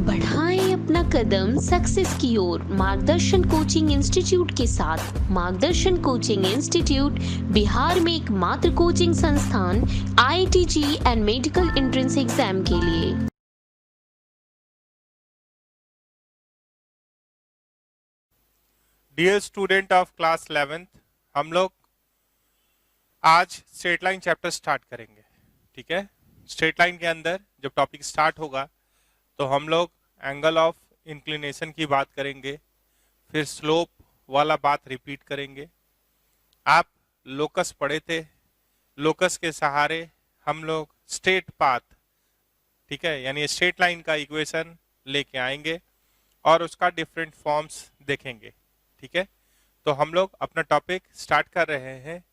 बढ़ाएं अपना कदम सक्सेस की ओर मार्गदर्शन कोचिंग इंस्टीट्यूट के साथ। मार्गदर्शन कोचिंग इंस्टीट्यूट बिहार में एकमात्र कोचिंग संस्थान IIT and medical entrance exam के लिए। Dear student of class 11th, हम लोग आज स्ट्रेट लाइन चैप्टर स्टार्ट करेंगे। ठीक है, स्ट्रेट लाइन के अंदर जब टॉपिक स्टार्ट होगा तो हम लोग एंगल ऑफ इंक्लिनेशन की बात करेंगे, फिर स्लोप वाला बात रिपीट करेंगे। आप लोकस पढ़े थे, लोकस के सहारे हम लोग स्ट्रेट पाथ, ठीक है, यानी स्ट्रेट लाइन का इक्वेशन लेके आएंगे और उसका डिफरेंट फॉर्म्स देखेंगे। ठीक है, तो हम लोग अपना टॉपिक स्टार्ट कर रहे हैं।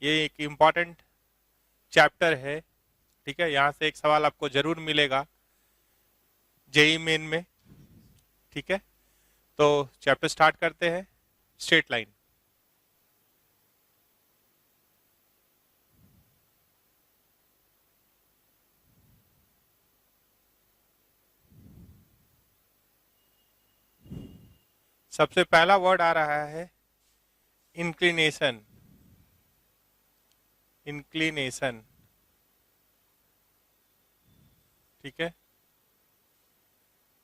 ये एक इम्पॉर्टेंट चैप्टर है। ठीक है, यहाँ से एक सवाल आपको जरूर मिलेगा जेई मेन में। ठीक है, तो चैप्टर स्टार्ट करते हैं। Straight line. सबसे पहला वर्ड आ रहा है इंक्लिनेशन। इंक्लिनेशन, ठीक है।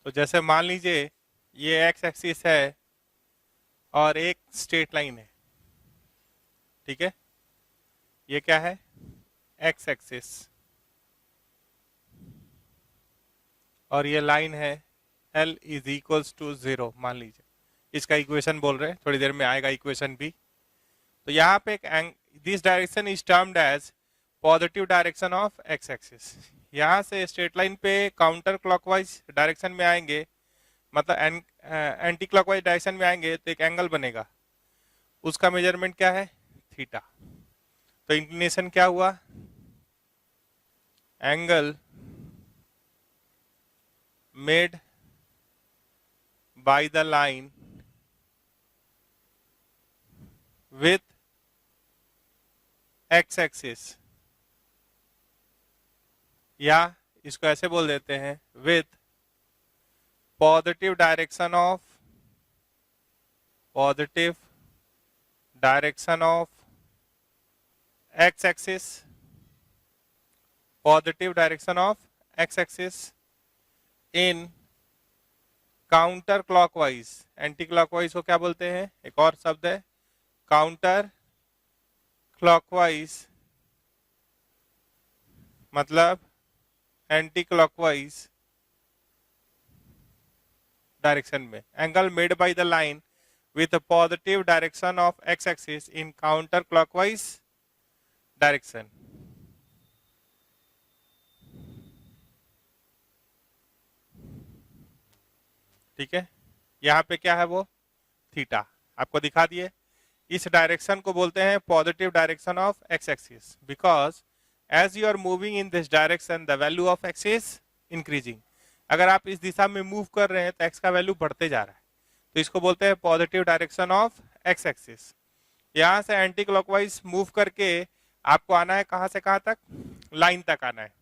तो जैसे मान लीजिए ये एक्स एक्सिस है और एक स्ट्रेट लाइन है। ठीक है, ये क्या है? एक्स एक्सिस, और ये लाइन है L इज इक्वल्स टू 0 मान लीजिए। इसका इक्वेशन बोल रहे हैं, थोड़ी देर में आएगा इक्वेशन भी। तो यहाँ पे एक this direction is termed as positive direction of X axis. यहाँ से स्ट्रेट लाइन पे काउंटर क्लॉकवाइज डायरेक्शन में आएंगे, मतलब एंटी क्लॉकवाइज डायरेक्शन में आएंगे तो एक एंगल बनेगा, उसका मेजरमेंट क्या है? थीटा। तो इंक्लिनेशन क्या हुआ? Angle made by the line with x axis, या इसको ऐसे बोल देते हैं with positive direction of X axis, positive direction of X axis in counter clockwise. Anti clockwise को क्या बोलते हैं? एक और शब्द है काउंटर क्लॉकवाइज, मतलब एंटी क्लॉकवाइज डायरेक्शन में। Angle made by the line with positive direction of X axis in counter clockwise direction. ठीक है, यहाँ पे क्या है? वो थीटा आपको दिखा दिए। इस डायरेक्शन को बोलते हैं positive direction of X axis, because as you are moving in this direction the value of X is increasing. अगर आप इस दिशा में मूव कर रहे हैं तो एक्स का वैल्यू बढ़ते जा रहा है, तो इसको बोलते हैं positive direction of X axis. यहाँ से एंटी क्लॉकवाइज मूव करके आपको आना है कहाँ से कहाँ तक? लाइन तक आना है।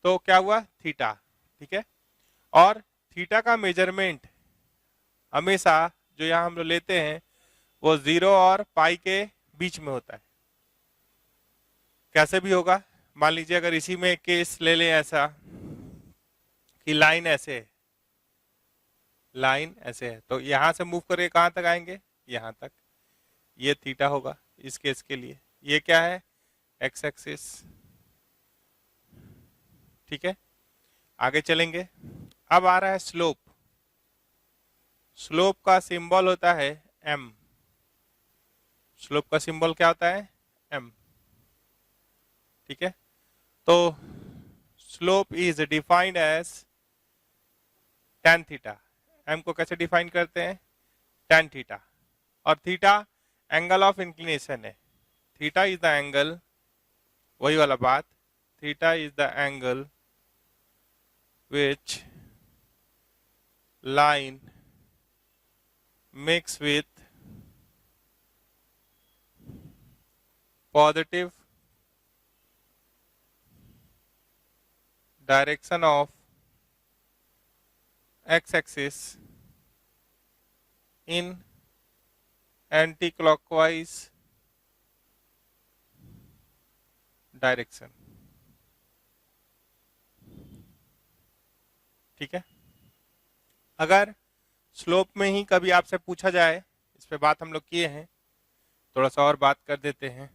तो क्या हुआ? थीटा। ठीक है, और थीटा का मेजरमेंट हमेशा जो यहाँ हम लोग लेते हैं वो 0 और पाई के बीच में होता है। कैसे भी होगा, मान लीजिए अगर इसी में केस ले लें ऐसा कि लाइन ऐसे है, लाइन ऐसे है, तो यहां से मूव करके कहां तक आएंगे? यहां तक। ये थीटा होगा इस केस के लिए। ये क्या है? X axis. ठीक है, आगे चलेंगे। अब आ रहा है स्लोप। स्लोप का सिंबल होता है m। स्लोप का सिंबल क्या होता है? m। ठीक है, तो slope is defined as tan theta. m को कैसे डिफाइन करते हैं? tan theta. और थीटा एंगल ऑफ इंक्लिनेशन है। थीटा इज द एंगल, वही वाला बात, theta is the angle which line makes with positive direction of X axis in anti clockwise direction. ठीक है, अगर स्लोप में ही कभी आपसे पूछा जाए, इस पे बात हम लोग किए हैं, थोड़ा सा और बात कर देते हैं।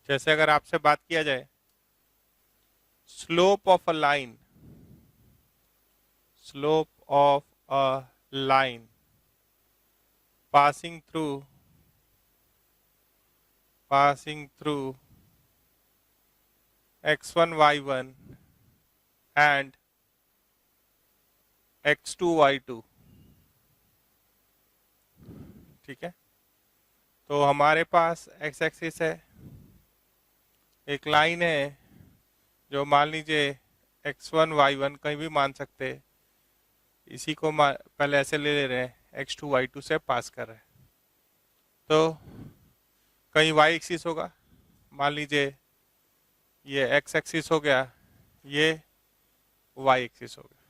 जैसे अगर आपसे बात किया जाए slope of a line, slope of a line passing through x1 y1 and x2 y2। ठीक है, तो हमारे पास x एक्सिस है, एक लाइन है जो मान लीजिए x1 y1 कहीं भी मान सकते, इसी को पहले ऐसे ले रहे हैं, x2 y2 से पास कर रहे हैं। तो कहीं y एक्सिस होगा, मान लीजिए ये x एक्सिस हो गया, ये y एक्सिस हो गया।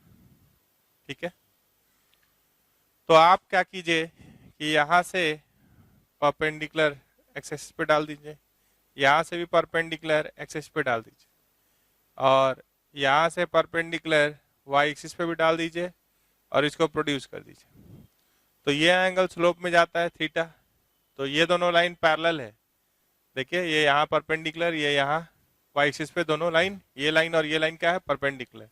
ठीक है, तो आप क्या कीजिए कि यहाँ से परपेंडिकुलर x एक्सिस पे डाल दीजिए, यहाँ से भी परपेंडिकुलर x एक्सिस पे डाल दीजिए, और यहाँ से परपेंडिकुलर y एक्सिस पे भी डाल दीजिए, और इसको प्रोड्यूस कर दीजिए। तो ये एंगल स्लोप में जाता है थीटा। तो ये दोनों लाइन पैरेलल है, देखिए ये यहाँ परपेंडिकुलर, ये यहाँ y एक्सिस पे दोनों लाइन, ये लाइन और ये लाइन क्या है, परपेंडिकुलर।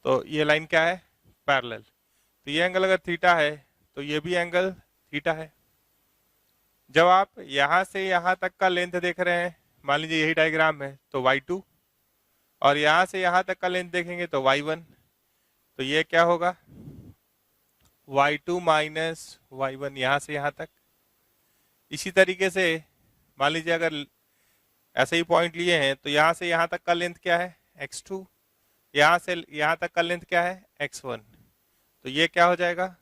तो ये लाइन क्या है, पैरेलल। तो ये एंगल अगर थीटा है तो ये भी एंगल थीटा है। जब आप यहाँ से यहाँ तक का लेंथ देख रहे हैं, मान लीजिए यही डायग्राम है, तो y2, और यहाँ से यहाँ तक का लेंथ देखेंगे तो y1। तो ये क्या होगा, y2 माइनस y1 यहाँ से यहाँ तक। इसी तरीके से मान लीजिए अगर ऐसे ही पॉइंट लिए हैं, तो यहाँ से यहाँ तक का लेंथ क्या है, x2, यहाँ से यहाँ तक का लेंथ क्या है, x1। तो ये क्या हो जाएगा,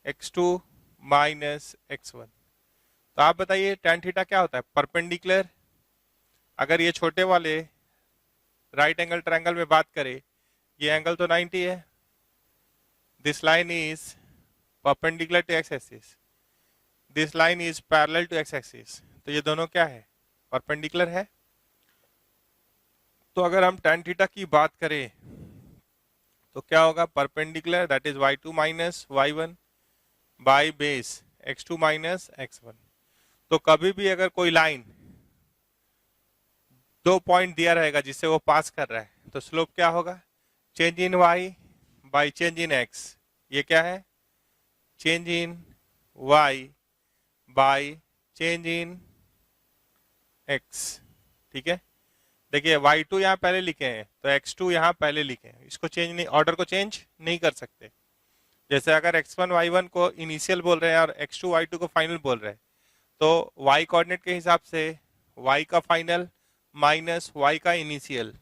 x2 माइनस x1। तो आप बताइए tan थीटा क्या होता है, परपेंडिकुलर। अगर ये छोटे वाले राइट एंगल ट्रायंगल में बात करें, ये एंगल तो 90 है, this line is perpendicular to x axis, this line is parallel to x axis. तो ये दोनों क्या है, परपेंडिकुलर है। तो अगर हम tan थीटा की बात करें तो क्या होगा, perpendicular that is y2 minus y1 by base x2 minus x1। तो कभी भी अगर कोई लाइन दो पॉइंट दिया रहेगा जिससे वो पास कर रहा है, तो स्लोप क्या होगा, change in y by change in x। ये क्या है, change in y by change in x। ठीक है, देखिए y2 यहाँ पहले लिखे हैं, तो x2 यहाँ पहले लिखे हैं, इसको चेंज नहीं, ऑर्डर को चेंज नहीं कर सकते। जैसे अगर x1 y1 को इनिशियल बोल रहे हैं और x2 y2 को फाइनल बोल रहे हैं, तो y कोऑर्डिनेट के हिसाब से y का फाइनल माइनस y का इनिशियल,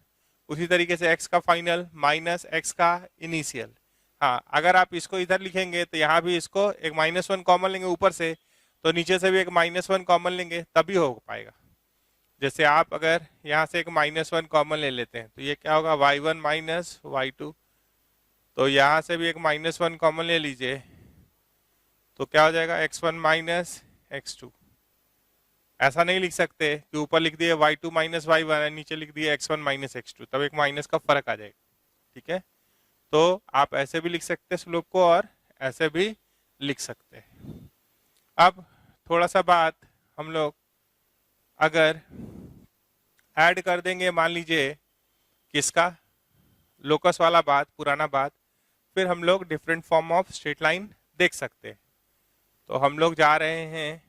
उसी तरीके से x का फाइनल माइनस x का इनिशियल। हाँ, अगर आप इसको इधर लिखेंगे तो यहाँ भी इसको एक -1 कॉमन लेंगे ऊपर से, तो नीचे से भी एक -1 कॉमन लेंगे, तभी हो पाएगा। जैसे आप अगर यहाँ से एक -1 कॉमन ले लेते हैं, तो ये क्या होगा, y1 माइनस y2। तो यहाँ से भी एक -1 कॉमन ले लीजिए, तो क्या हो जाएगा, x1 माइनस x2। ऐसा नहीं लिख सकते कि ऊपर लिख दिए y2 माइनस y1 और नीचे लिख दिए x1 माइनस x2, तब एक माइनस का फर्क आ जाएगा। ठीक है, तो आप ऐसे भी लिख सकते हैं स्लोप को, और ऐसे भी लिख सकते हैं। अब थोड़ा सा बात हम लोग अगर ऐड कर देंगे, मान लीजिए किसका, लोकस वाला बात, पुराना बात, फिर हम लोग different form of straight line देख सकते हैं। तो हम लोग जा रहे हैं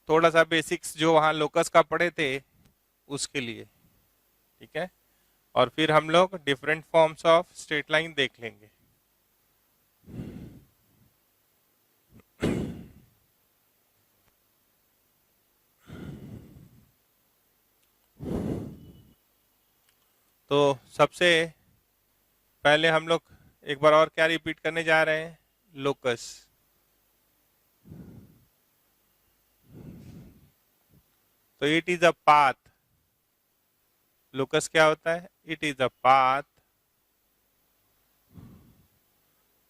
थोड़ा सा बेसिक्स जो वहाँ लोकस का पढ़े थे उसके लिए। ठीक है, और फिर हम लोग different forms of straight line देख लेंगे। तो सबसे पहले हम लोग एक बार और क्या रिपीट करने जा रहे हैं, लोकस। तो it is a path, locus क्या होता है, it is a path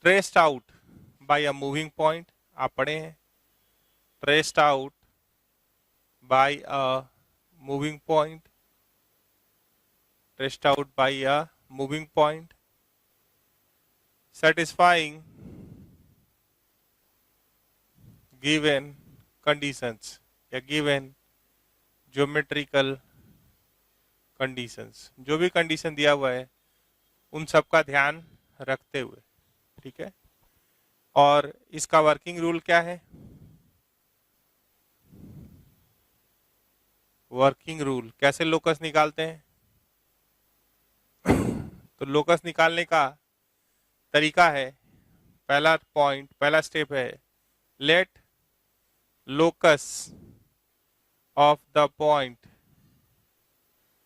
traced out by a moving point, आप पढ़े हैं, traced out by a moving point, traced out by a moving point, satisfying given conditions या given geometrical conditions, जो भी condition दिया हुआ है उन सब का ध्यान रखते हुए, ठीक है। और इसका वर्किंग रूल क्या है, वर्किंग रूल कैसे लोकस निकालते हैं तो लोकस निकालने का तरीका है, पहला पॉइंट, पहला स्टेप है, let locus of the point,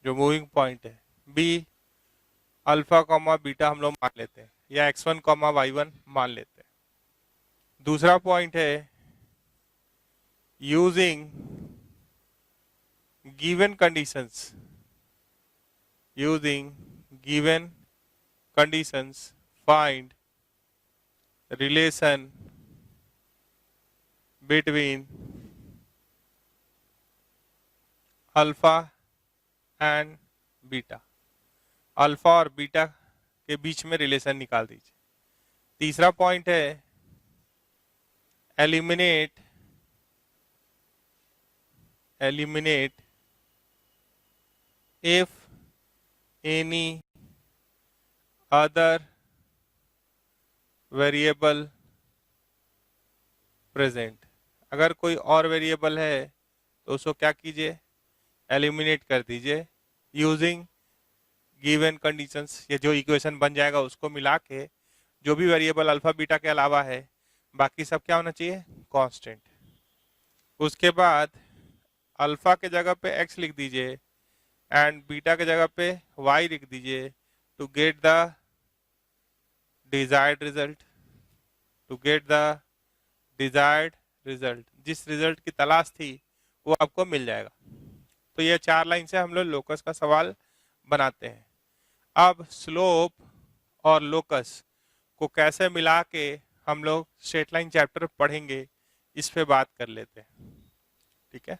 जो मूविंग पॉइंट है, बी अल्फा कॉमा बीटा हम लोग मान लेते हैं, या x1 कॉमा y1 मान लेते हैं। दूसरा पॉइंट है using given conditions, using given conditions find relation between alpha and beta, alpha और बीटा के बीच में रिलेशन निकाल दीजिए। तीसरा पॉइंट है eliminate if any other variable present, अगर कोई और वेरिएबल है तो उसको क्या कीजिए, एलिमिनेट कर दीजिए यूजिंग गिवन कंडीशंस, ये जो इक्वेशन बन जाएगा उसको मिला के जो भी वेरिएबल अल्फा बीटा के अलावा है बाकी सब क्या होना चाहिए, कांस्टेंट। उसके बाद अल्फा के जगह पे x लिख दीजिए एंड बीटा के जगह पे y लिख दीजिए to get the desired result, to get the desired result, जिस रिजल्ट की तलाश थी वो आपको मिल जाएगा। तो ये 4 लाइन से हम लोग लोकस का सवाल बनाते हैं। अब स्लोप और लोकस को कैसे मिला के हम लोग स्ट्रेट लाइन चैप्टर पढ़ेंगे, इस पे बात कर लेते हैं, ठीक है।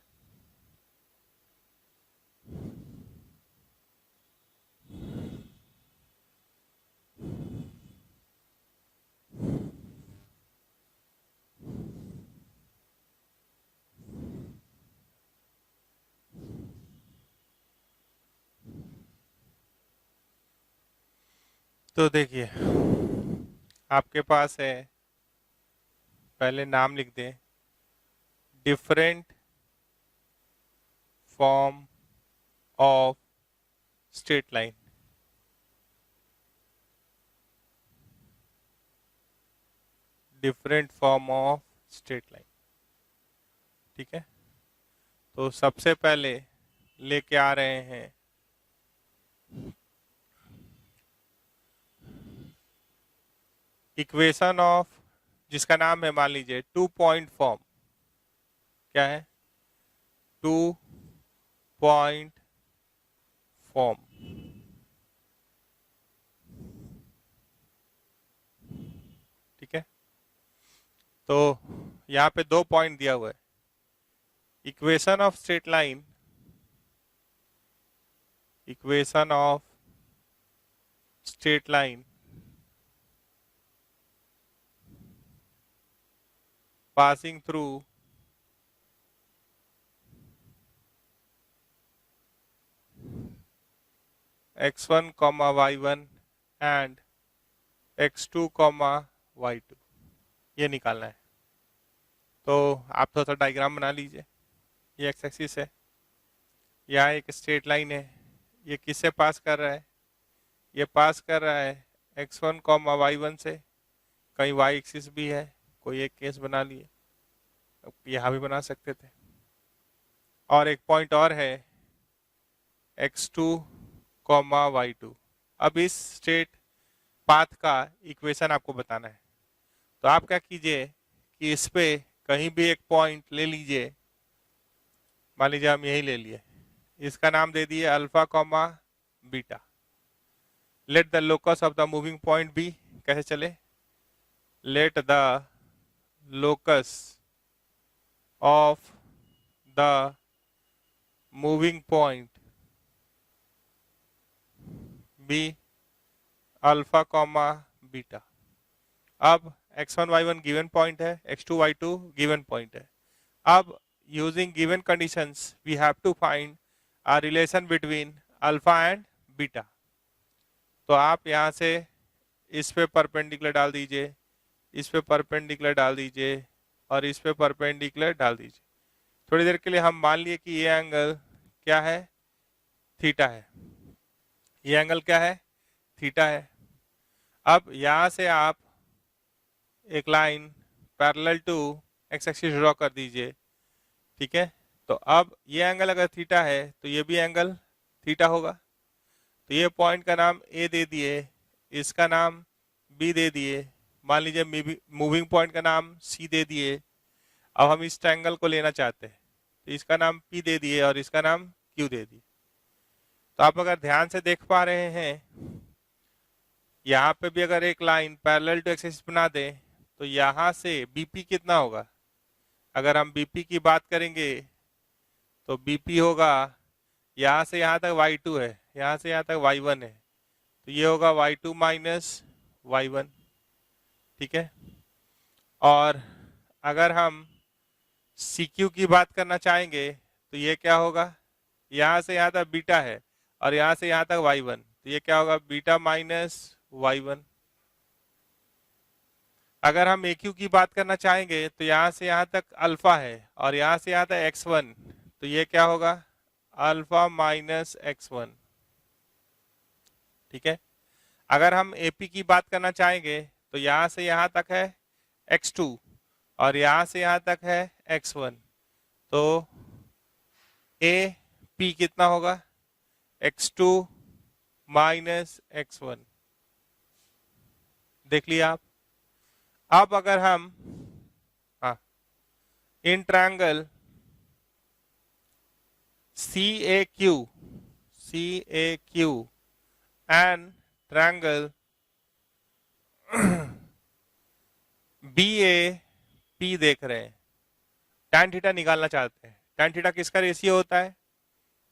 तो देखिए आपके पास है, पहले नाम लिख दें, different form of straight line, different form of straight line, ठीक है। तो सबसे पहले लेके आ रहे हैं इक्वेशन ऑफ, जिसका नाम है मान लीजिए 2 पॉइंट फॉर्म, क्या है, 2 पॉइंट फॉर्म, ठीक है। तो यहाँ पे 2 पॉइंट दिया हुआ है, equation of straight line, equation of straight line passing through x1 comma y1 and x2 comma y2, ये निकालना है। तो आप थोड़ा सा डायग्राम बना लीजिए, ये एक्स एक्सिस है, यहाँ एक स्ट्रेट लाइन है, ये किससे पास कर रहा है, ये पास कर रहा है x1 कॉमा y1 से, कहीं y एक्सिस भी है, कोई एक केस बना लिए, यहाँ भी बना सकते थे। और एक पॉइंट और है x2 कॉमा y2। अब इस स्टेट पाथ का इक्वेशन आपको बताना है। तो आप क्या कीजिए कि इस पे कहीं भी एक पॉइंट ले लीजिए, मान लीजिए हम यही ले लिए, इसका नाम दे दिए alpha comma beta. Let the locus of the moving point B, कैसे चले, let the locus of the moving point B alpha comma beta. अब x1 y1 गिवन पॉइंट है, x2 y2 गिवन पॉइंट है। अब using given conditions we have to find a relation between alpha and beta. तो आप यहाँ से इस पे परपेंडिकुलर डाल दीजिए, इस पे परपेंडिकुलर डाल दीजिए और इस पे परपेंडिकुलर डाल दीजिए। थोड़ी देर के लिए हम मान लिए कि ये एंगल क्या है, थीटा है। ये एंगल क्या है, थीटा है। अब यहाँ से आप एक line parallel to X axis draw कर दीजिए, ठीक है। तो अब ये एंगल अगर थीटा है तो ये भी एंगल थीटा होगा। तो ये पॉइंट का नाम ए दे दिए, इसका नाम बी दे दिए, मान लीजिए मूविंग पॉइंट का नाम सी दे दिए। अब हम इस ट्रायंगल को लेना चाहते हैं तो इसका नाम पी दे दिए और इसका नाम क्यू दे दिए। तो आप अगर ध्यान से देख पा रहे हैं, यहाँ पे भी अगर एक लाइन पैरेलल टू एक्सिस बना दें तो यहाँ से बीपी कितना होगा, अगर हम बीपी की बात करेंगे तो बीपी होगा, यहाँ से यहाँ तक y2 है, यहाँ से यहाँ तक y1 है, तो ये होगा y2 माइनस y1, ठीक है। और अगर हम CQ की बात करना चाहेंगे तो ये क्या होगा, यहाँ से यहाँ तक बीटा है और यहाँ से यहाँ तक y1, तो ये क्या होगा, बीटा माइनस y1। अगर हम AQ की बात करना चाहेंगे तो यहाँ से यहाँ तक अल्फा है और यहाँ से यहाँ तक x1, तो ये क्या होगा, अल्फा माइनस x1, ठीक है। अगर हम AP की बात करना चाहेंगे तो यहाँ से यहाँ तक है x2 और यहाँ से यहाँ तक है x1, तो AP कितना होगा, x2 माइनस x1। देख लिया आप। अब अगर हम in triangle CAQ and triangle BAP देख रहे हैं, tan थीटा निकालना चाहते हैं। tan थीटा किसका रेशियो होता है,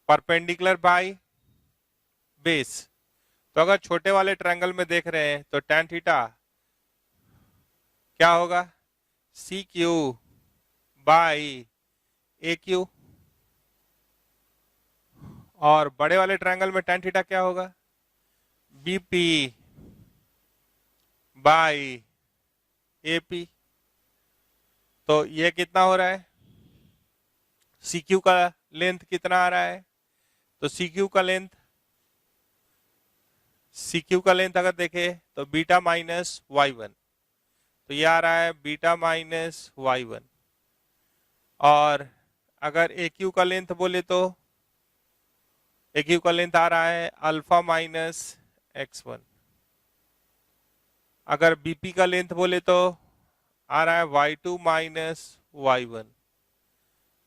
परपेंडिकुलर बाय बेस। तो अगर छोटे वाले ट्रायंगल में देख रहे हैं तो tan थीटा क्या होगा, CQ बाय AQ, और बड़े वाले ट्रायंगल में tan थीटा क्या होगा, BP बाय AP। तो ये कितना हो रहा है, CQ का लेंथ कितना आ रहा है, तो CQ का लेंथ अगर देखें तो बीटा माइनस y1, तो ये आ रहा है बीटा माइनस y1। और अगर AQ का लेंथ बोले तो AQ का लेंथ आ रहा है अल्फा माइनस x1। अगर BP का लेंथ बोले तो आ रहा है y2 माइनस y1।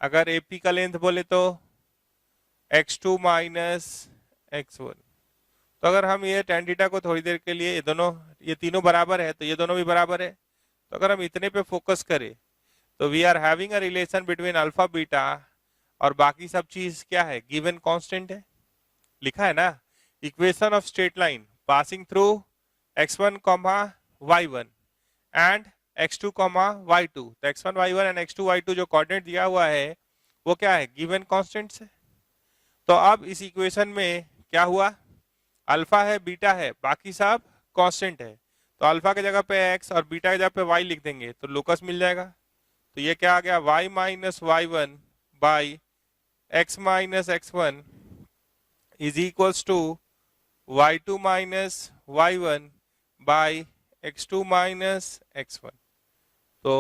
अगर AP का लेंथ बोले तो x2 माइनस x1। तो अगर हम ये tan थीटा को थोड़ी देर के लिए, ये तीनों बराबर है तो ये दोनों भी बराबर है, तो अगर हम इतने पे फोकस करें तो we are having a relation between alpha beta और बाकी सब चीज क्या है, गिवन कांस्टेंट है, लिखा है ना, equation of straight line passing through x1 y1 and x2 y2। तो x1 y1 and x2 y2 जो कोऑर्डिनेट दिया हुआ है वो क्या है, गिवन कांस्टेंट्स है। तो अब इस इक्वेशन में क्या हुआ, अल्फा है, बीटा है, बाकी सब कांस्टेंट है। तो अल्फा की जगह पे x और बीटा की जगह पे y लिख देंगे तो लोकस मिल जाएगा। तो ये क्या आ गया, y minus y1 by x minus x1 is equals to y2 minus y1 by x2 minus x1। तो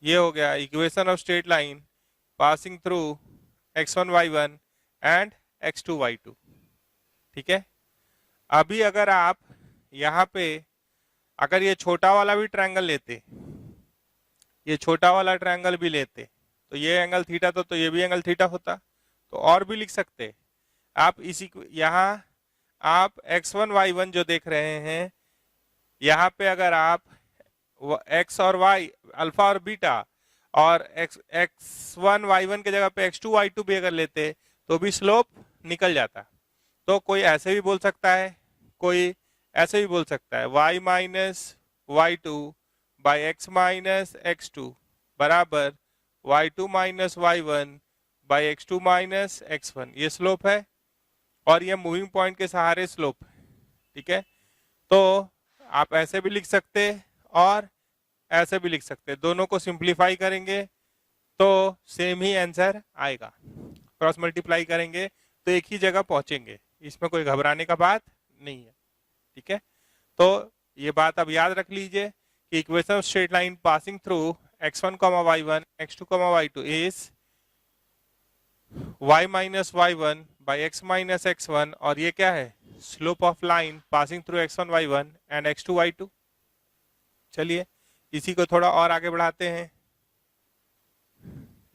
ये हो गया equation of straight line passing through x1 y1 and x2 y2, ठीक है। अभी अगर आप यहाँ पे अगर ये छोटा वाला भी ट्रायंगल लेते, ये छोटा वाला ट्रायंगल भी लेते, तो ये एंगल थीटा तो ये भी एंगल थीटा होता। तो और भी लिख सकते आप इसी को, यहाँ आप x1 y1 जो देख रहे हैं, यहाँ पे अगर आप x और y, अल्फा और बीटा, और x1 y1 के जगह पे x2 y2 भी अगर लेते तो भी स्लोप निकल जाता। तो कोई ऐसे भी बोल सकता है, कोई ऐसे भी बोल सकता है, y minus y2 by x minus x2 बराबर y2 minus y1 by x2 minus x1। ये स्लोप है और ये मूविंग पॉइंट के सहारे स्लोप है। ठीक है, तो आप ऐसे भी लिख सकते और ऐसे भी लिख सकते, दोनों को सिंप्लीफाई करेंगे तो सेम ही आंसर आएगा। क्रॉस मल्टीप्लाई करेंगे तो एक ही जगह पहुंचेंगे, इसमें कोई घबराने का बात नहीं है। ठीक है, तो ये बात अब याद रख लीजिए कि equation of straight line passing through x1, y1, x2, y2 is y minus y1 by x minus x1, और ये क्या है, slope of line passing through x1 y1 and x2 y2। चलिए इसी को थोड़ा और आगे बढ़ाते हैं,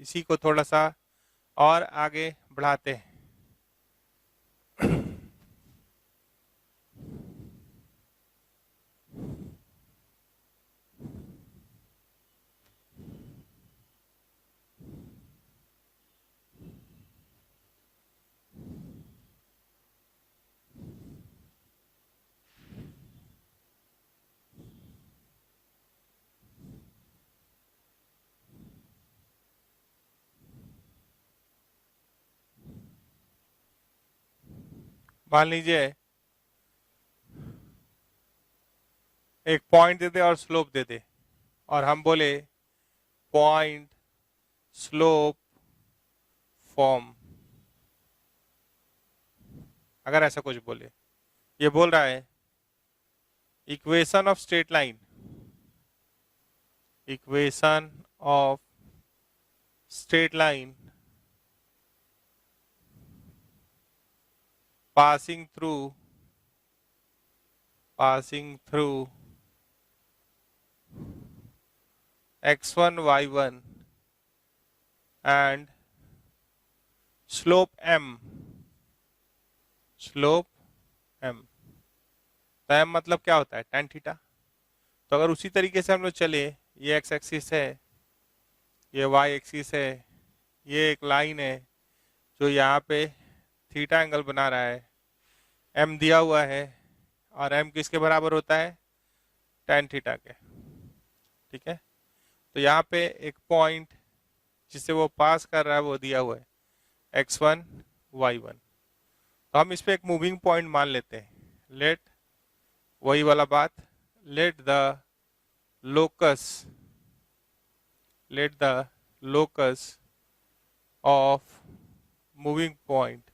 इसी को थोड़ा सा और आगे बढ़ाते हैं। मान लीजिए एक पॉइंट दे दे और स्लोप दे दे, और हम बोले पॉइंट स्लोप फॉर्म, अगर ऐसा कुछ बोले, ये बोल रहा है equation of straight line, equation of straight line passing through x1 y1 and slope m, तो m मतलब क्या होता है, tan थीटा। तो अगर उसी तरीके से हम लोग चले, ये x एक्सिस है, ये y एक्सिस है, ये एक लाइन है जो यहाँ पे थीटा एंगल बना रहा है, m दिया हुआ है, और m किसके बराबर होता है, tan थीटा के। ठीक है, तो यहाँ पे एक पॉइंट जिसे वो पास कर रहा है वो दिया हुआ है x1 y1, तो हम इस पे एक मूविंग पॉइंट मान लेते हैं। लेट, वही वाला बात, let the locus of moving point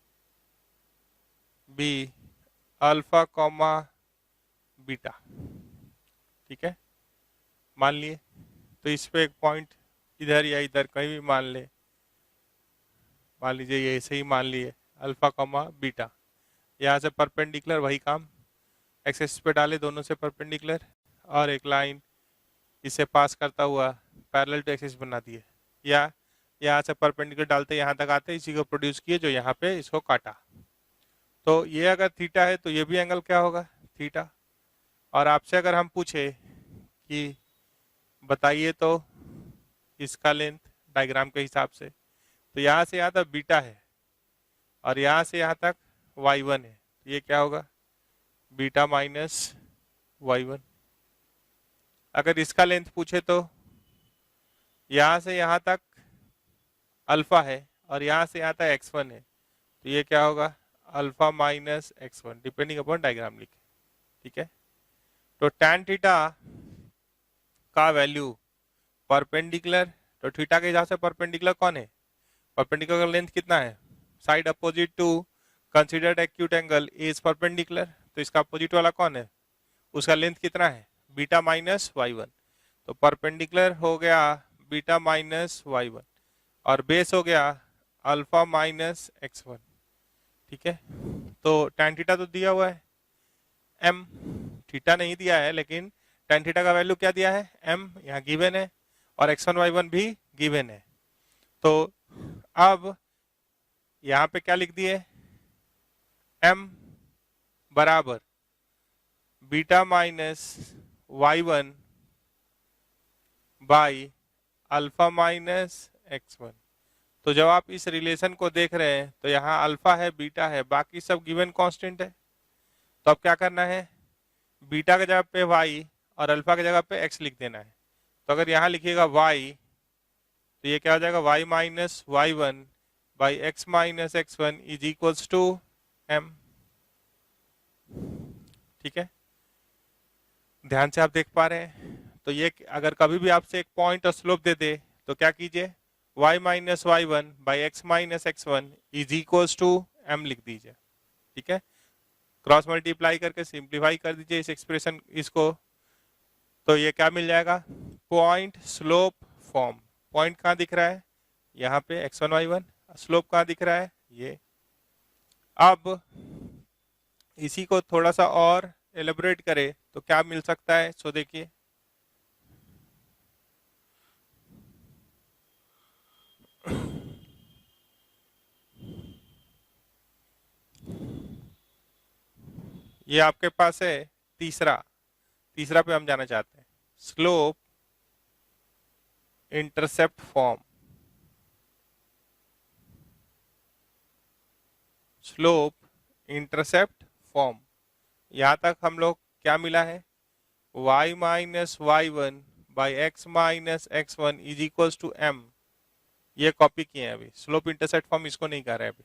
B alpha comma beta. ठीक है, मान लिए, तो इस पे एक पॉइंट इधर या इधर कहीं भी मान ले, मान लीजिए ये ऐसे ही मान लिए अल्फा कॉमा बीटा। यहाँ से परपेंडिकुलर वही काम, एक्स एक्सिस पे डाले दोनों से परपेंडिकुलर, और एक लाइन इसे पास करता हुआ पैरेलल टू एक्सिस बना दिए, या यहाँ से परपेंडिकुलर डालते यहाँ तक आते इसी को प्रोड्यूस किए जो यहाँ पे इसको काटा। तो ये अगर थीटा है तो ये भी एंगल क्या होगा, थीटा। और आपसे अगर हम पूछे कि बताइए तो इसका लेंथ डायग्राम के हिसाब से, तो यहाँ से यहाँ तक बीटा है और यहाँ से यहाँ तक y1 है, तो ये क्या होगा, बीटा माइनस y1। अगर इसका लेंथ पूछे तो यहाँ से यहाँ तक अल्फा है और यहाँ से यहाँ तक x1 है, तो ये क्या होगा, alpha minus x1, depending upon diagram लिखे। ठीक है, तो tan थीटा का वैल्यू परपेंडिकुलर, तो थीटा के हिसाब से परपेंडिकुलर कौन है, परपेंडिकुलर का लेंथ कितना है, side opposite to considered acute angle is perpendicular, तो इसका अपोजिट वाला कौन है, उसका लेंथ कितना है, बीटा माइनस y1। तो परपेंडिकुलर हो गया बीटा माइनस y1 और बेस हो गया अल्फा माइनस x1। ठीक है, तो tan थीटा तो दिया हुआ है, m, थीटा नहीं दिया है लेकिन tan थीटा का वैल्यू क्या दिया है m, यहाँ गिवन है और x1 y1 भी गिवन है। तो अब यहाँ पे क्या लिख दिए, m बराबर beta minus y1 by alpha minus x1। तो जब आप इस रिलेशन को देख रहे हैं तो यहाँ अल्फा है, बीटा है, बाकी सब गिवन कांस्टेंट है। तो अब क्या करना है, बीटा की जगह पे y और अल्फा की जगह पे x लिख देना है। तो अगर यहाँ लिखिएगा y तो ये क्या हो जाएगा, y minus y1 by x minus x1 is equals to m। ठीक है, ध्यान से आप देख पा रहे हैं। तो ये अगर कभी भी आपसे एक पॉइंट और स्लोप दे दे तो क्या कीजिए, y minus y1 by x minus x1 is equals to m लिख दीजिए। ठीक है, क्रॉस मल्टीप्लाई करके सिंप्लीफाई कर दीजिए इस एक्सप्रेशन इसको, तो ये क्या मिल जाएगा, पॉइंट स्लोप फॉर्म। पॉइंट कहाँ दिख रहा है, यहाँ पे x1 y1, स्लोप कहाँ दिख रहा है, ये। अब इसी को थोड़ा सा और एलेबोरेट करें तो क्या मिल सकता है, सो देखिए। ये आपके पास है तीसरा पे हम जाना चाहते हैं, slope intercept form. Slope intercept form, यहां तक हम लोग क्या मिला है, y minus y1 by X minus x1 is equals to m। ये कॉपी किए हैं अभी, स्लोप इंटरसेप्ट फॉर्म इसको नहीं कर रहे अभी।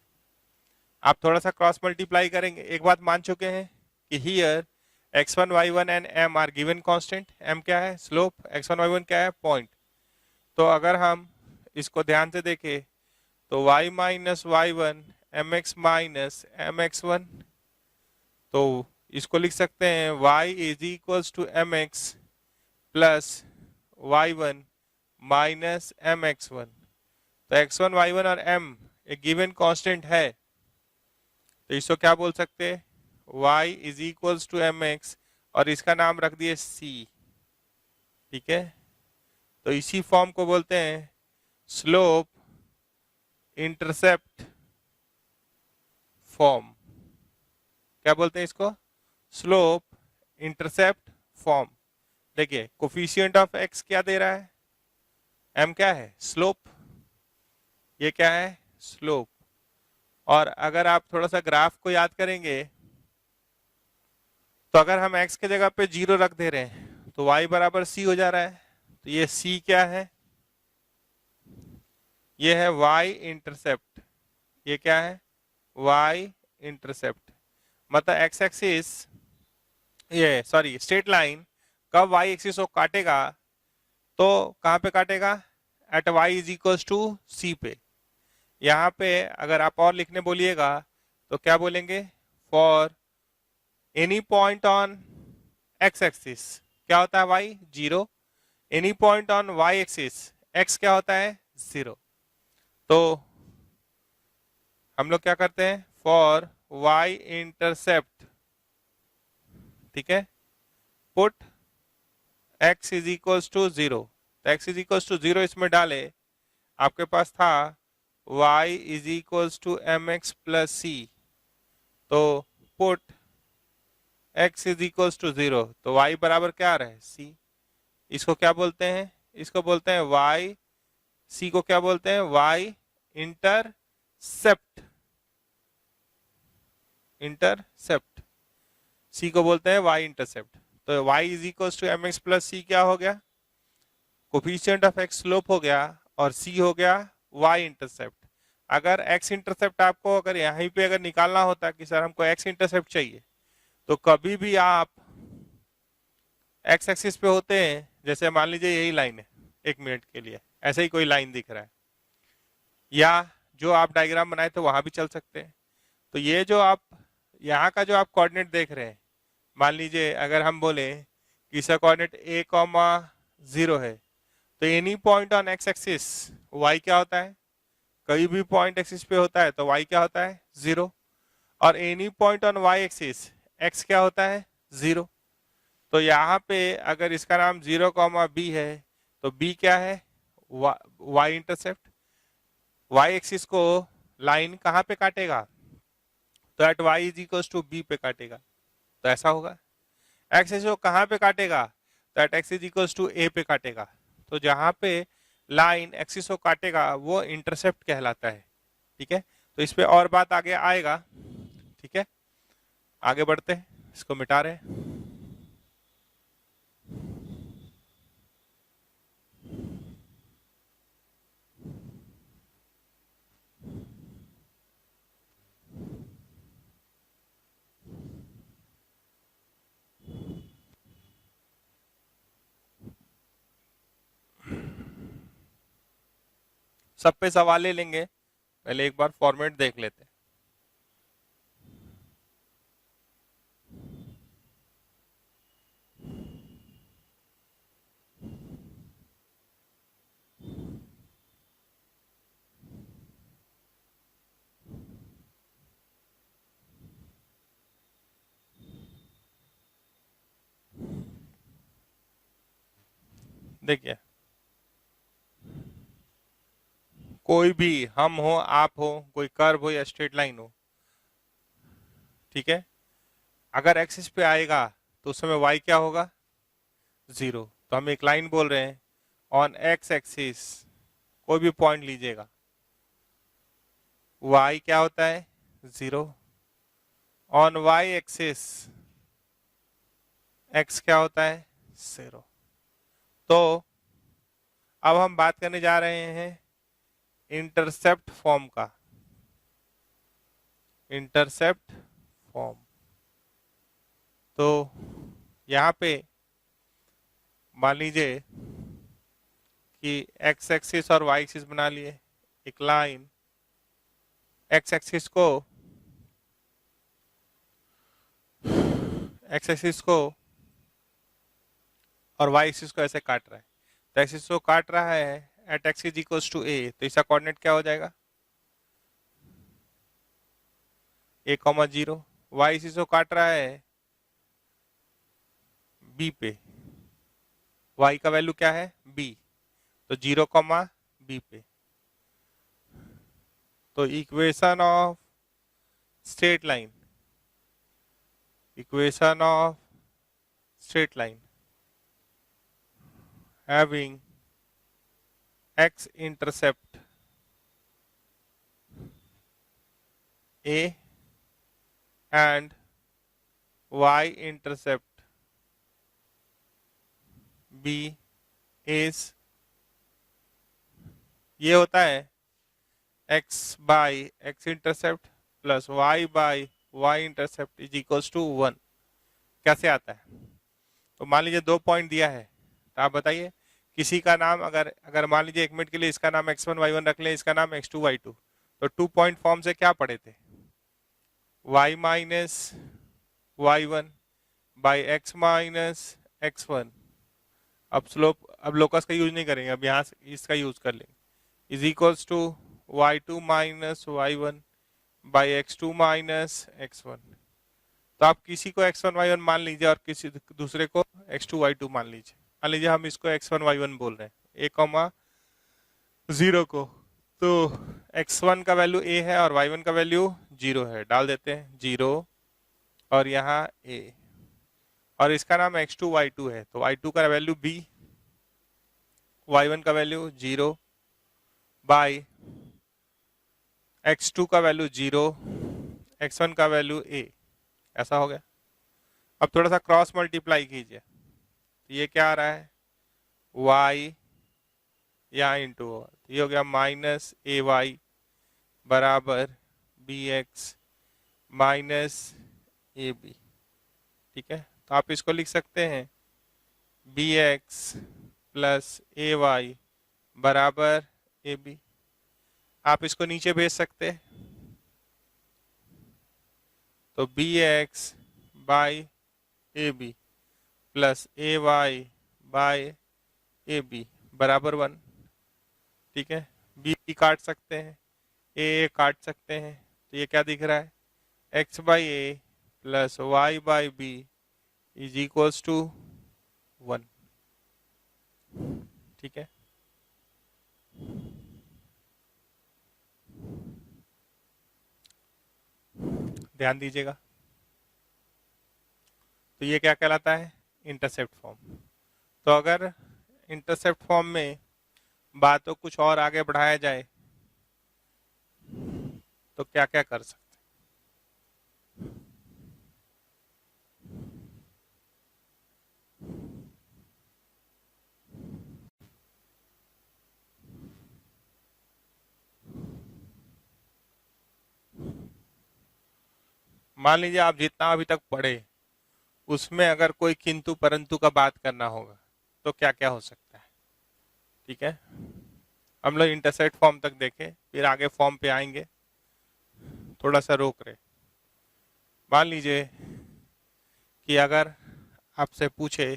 आप थोड़ा सा क्रॉस मल्टीप्लाई करेंगे, एक बात मान चुके हैं कि here x1 y1 and m are given constant. m क्या है, स्लोप, x1 y1 क्या है, पॉइंट। तो अगर हम इसको ध्यान से देखें तो y minus y1 mx minus mx1, तो इसको लिख सकते हैं y is equals to mx plus y1 minus mx1। तो x1 y1 और m एक गिवन कांस्टेंट है, तो इसको क्या बोल सकते हैं, y is equals to mx और इसका नाम रख दिए c। ठीक है, तो इसी फॉर्म को बोलते हैं स्लोप इंटरसेप्ट फॉर्म। क्या बोलते हैं इसको, स्लोप इंटरसेप्ट फॉर्म। देखिए कोफिशिएंट ऑफ x क्या दे रहा है, m क्या है, स्लोप, ये क्या है, स्लोप। और अगर आप थोड़ा सा ग्राफ को याद करेंगे तो अगर हम x के जगह पे 0 रख दे रहे हैं तो y बराबर c हो जा रहा है। तो ये c क्या है, ये है y इंटरसेप्ट। ये क्या है, y इंटरसेप्ट। मतलब x एक्सिस, ये सॉरी स्ट्रेट लाइन कब y एक्सिस को काटेगा तो कहां पे काटेगा, at y is equals to c पे। यहाँ पे अगर आप और लिखने बोलिएगा तो क्या बोलेंगे, for any point on x axis क्या होता है y 0, any point on y axis x क्या होता है 0। तो हम लोग क्या करते हैं, फॉर y इंटरसेप्ट, ठीक है, put x is equals to 0। तो x इज इक्वल्स टू 0 इसमें डाले, आपके पास था y is equals to mx plus c। तो put x is equals to 0, तो y बराबर क्या आ रहा है, c। इसको क्या बोलते हैं, इसको बोलते हैं y, c को क्या बोलते हैं, y इंटरसेप्ट। इंटरसेप्ट, c को बोलते हैं y इंटरसेप्ट। तो y is equals to mx plus c क्या हो गया, कोफिशिएंट ऑफ x स्लोप हो गया और c हो गया y इंटरसेप्ट। अगर x इंटरसेप्ट आपको अगर यहीं पे अगर निकालना होता कि सर हमको x इंटरसेप्ट चाहिए, तो कभी भी आप x एक्सिस पे होते हैं, जैसे मान लीजिए यही लाइन है, 1 मिनट के लिए ऐसे ही कोई लाइन दिख रहा है, या जो आप डायग्राम बनाए थे वहां भी चल सकते हैं। तो ये जो आप यहाँ का जो आप कोऑर्डिनेट देख रहे हैं, मान लीजिए अगर हम बोले कि इसका कोऑर्डिनेट a,0 है, तो any point on x axis y क्या होता है, कहीं भी पॉइंट एक्सिस पे होता है तो y क्या होता है 0, और any point on y axis x क्या होता है 0। तो यहाँ पे अगर इसका नाम 0,b है तो b क्या है, y इंटरसेप्ट। y एक्सिस को लाइन कहाँ पे काटेगा, तो at y is equals to b पे काटेगा, तो ऐसा होगा। x एक्सिस को कहाँ पे काटेगा, तो at x is equals to a पे काटेगा। तो जहाँ पे लाइन एक्सिस को काटेगा वो इंटरसेप्ट कहलाता है। ठीक है, तो इस पे और बात आगे आएगा। ठीक है, आगे बढ़ते हैं, इसको मिटा रहे हैं। सब पे सवाल ले लेंगे, पहले एक बार फॉर्मेट देख लेते हैं। देखिए, कोई भी हम हो, आप हो, कोई कर्व हो या स्ट्रेट लाइन हो, ठीक है, अगर एक्सिस पे आएगा तो उस समय y क्या होगा, 0। तो हम एक लाइन बोल रहे हैं, ऑन x एक्सिस कोई भी पॉइंट लीजिएगा, y क्या होता है, 0। ऑन y एक्सिस x क्या होता है, 0। तो अब हम बात करने जा रहे हैं इंटरसेप्ट फॉर्म का। इंटरसेप्ट फॉर्म, तो यहाँ पे मान लीजिए कि x एक्सिस और y एक्सिस बना लिए, एक लाइन x एक्सिस को और y एक्सिस को ऐसे काट रहा है। तो एक्सिस को काट रहा है at x is equals to a, तो इसका कोऑर्डिनेट क्या हो जाएगा, a,0। y एक्सिस को काट रहा है b पे, y का वैल्यू क्या है, b, तो 0,b पे। तो equation of straight line, equation of straight line having x intercept a and y intercept b is, ये होता है x by x intercept plus y by y intercept is equals to 1। कैसे आता है, तो मान लीजिए 2 पॉइंट दिया है, तो आप बताइए किसी का नाम, अगर मान लीजिए 1 मिनट के लिए इसका नाम x1 y1 रख ले, इसका नाम x2 y2, तो 2 पॉइंट फॉर्म से क्या पढ़े थे, y minus y1 by x minus x1। अब लोकस का यूज नहीं करेंगे, अब यहाँ से इसका यूज कर लेंगे, is equals to y2 minus y1 by x2 minus x1। तो आप किसी को x1 y1 मान लीजिए और किसी दूसरे को x2 y2 मान लीजिए। मान लीजिए हम इसको x1 y1 बोल रहे हैं, a,0 को, तो x1 का वैल्यू a है और y1 का वैल्यू 0 है, डाल देते हैं 0 और यहाँ a, और इसका नाम x2 y2 है, तो y2 का वैल्यू b, y1 का वैल्यू 0 बाई x2 का वैल्यू 0, x1 का वैल्यू a। ऐसा हो गया। अब थोड़ा सा क्रॉस मल्टीप्लाई कीजिए, तो ये क्या आ रहा है, y यहाँ इंटू, तो ये हो गया माइनस ए वाई बराबर B X minus A B. ठीक है, तो आप इसको लिख सकते हैं B X plus A Y बराबर ए बी। आप इसको नीचे भेज सकते हैं, तो B X by A B plus A Y by A B बराबर 1। ठीक है, बी काट सकते हैं, ए काट सकते हैं, तो ये क्या दिख रहा है, X by A plus Y by B is equals to 1। ठीक है, ध्यान दीजिएगा। तो ये क्या कहलाता है? Intercept form. तो अगर इंटरसेप्ट फॉर्म में बातों कुछ और आगे बढ़ाया जाए तो क्या क्या कर सकते? मान लीजिए आप जितना अभी तक पढ़े उसमें अगर कोई किंतु परंतु का बात करना होगा तो क्या क्या हो सकता है? ठीक है, हम लोग इंटरसेप्ट फॉर्म तक देखें, फिर आगे फॉर्म पे आएंगे। थोड़ा सा रोक रहे। मान लीजिए कि अगर आपसे पूछे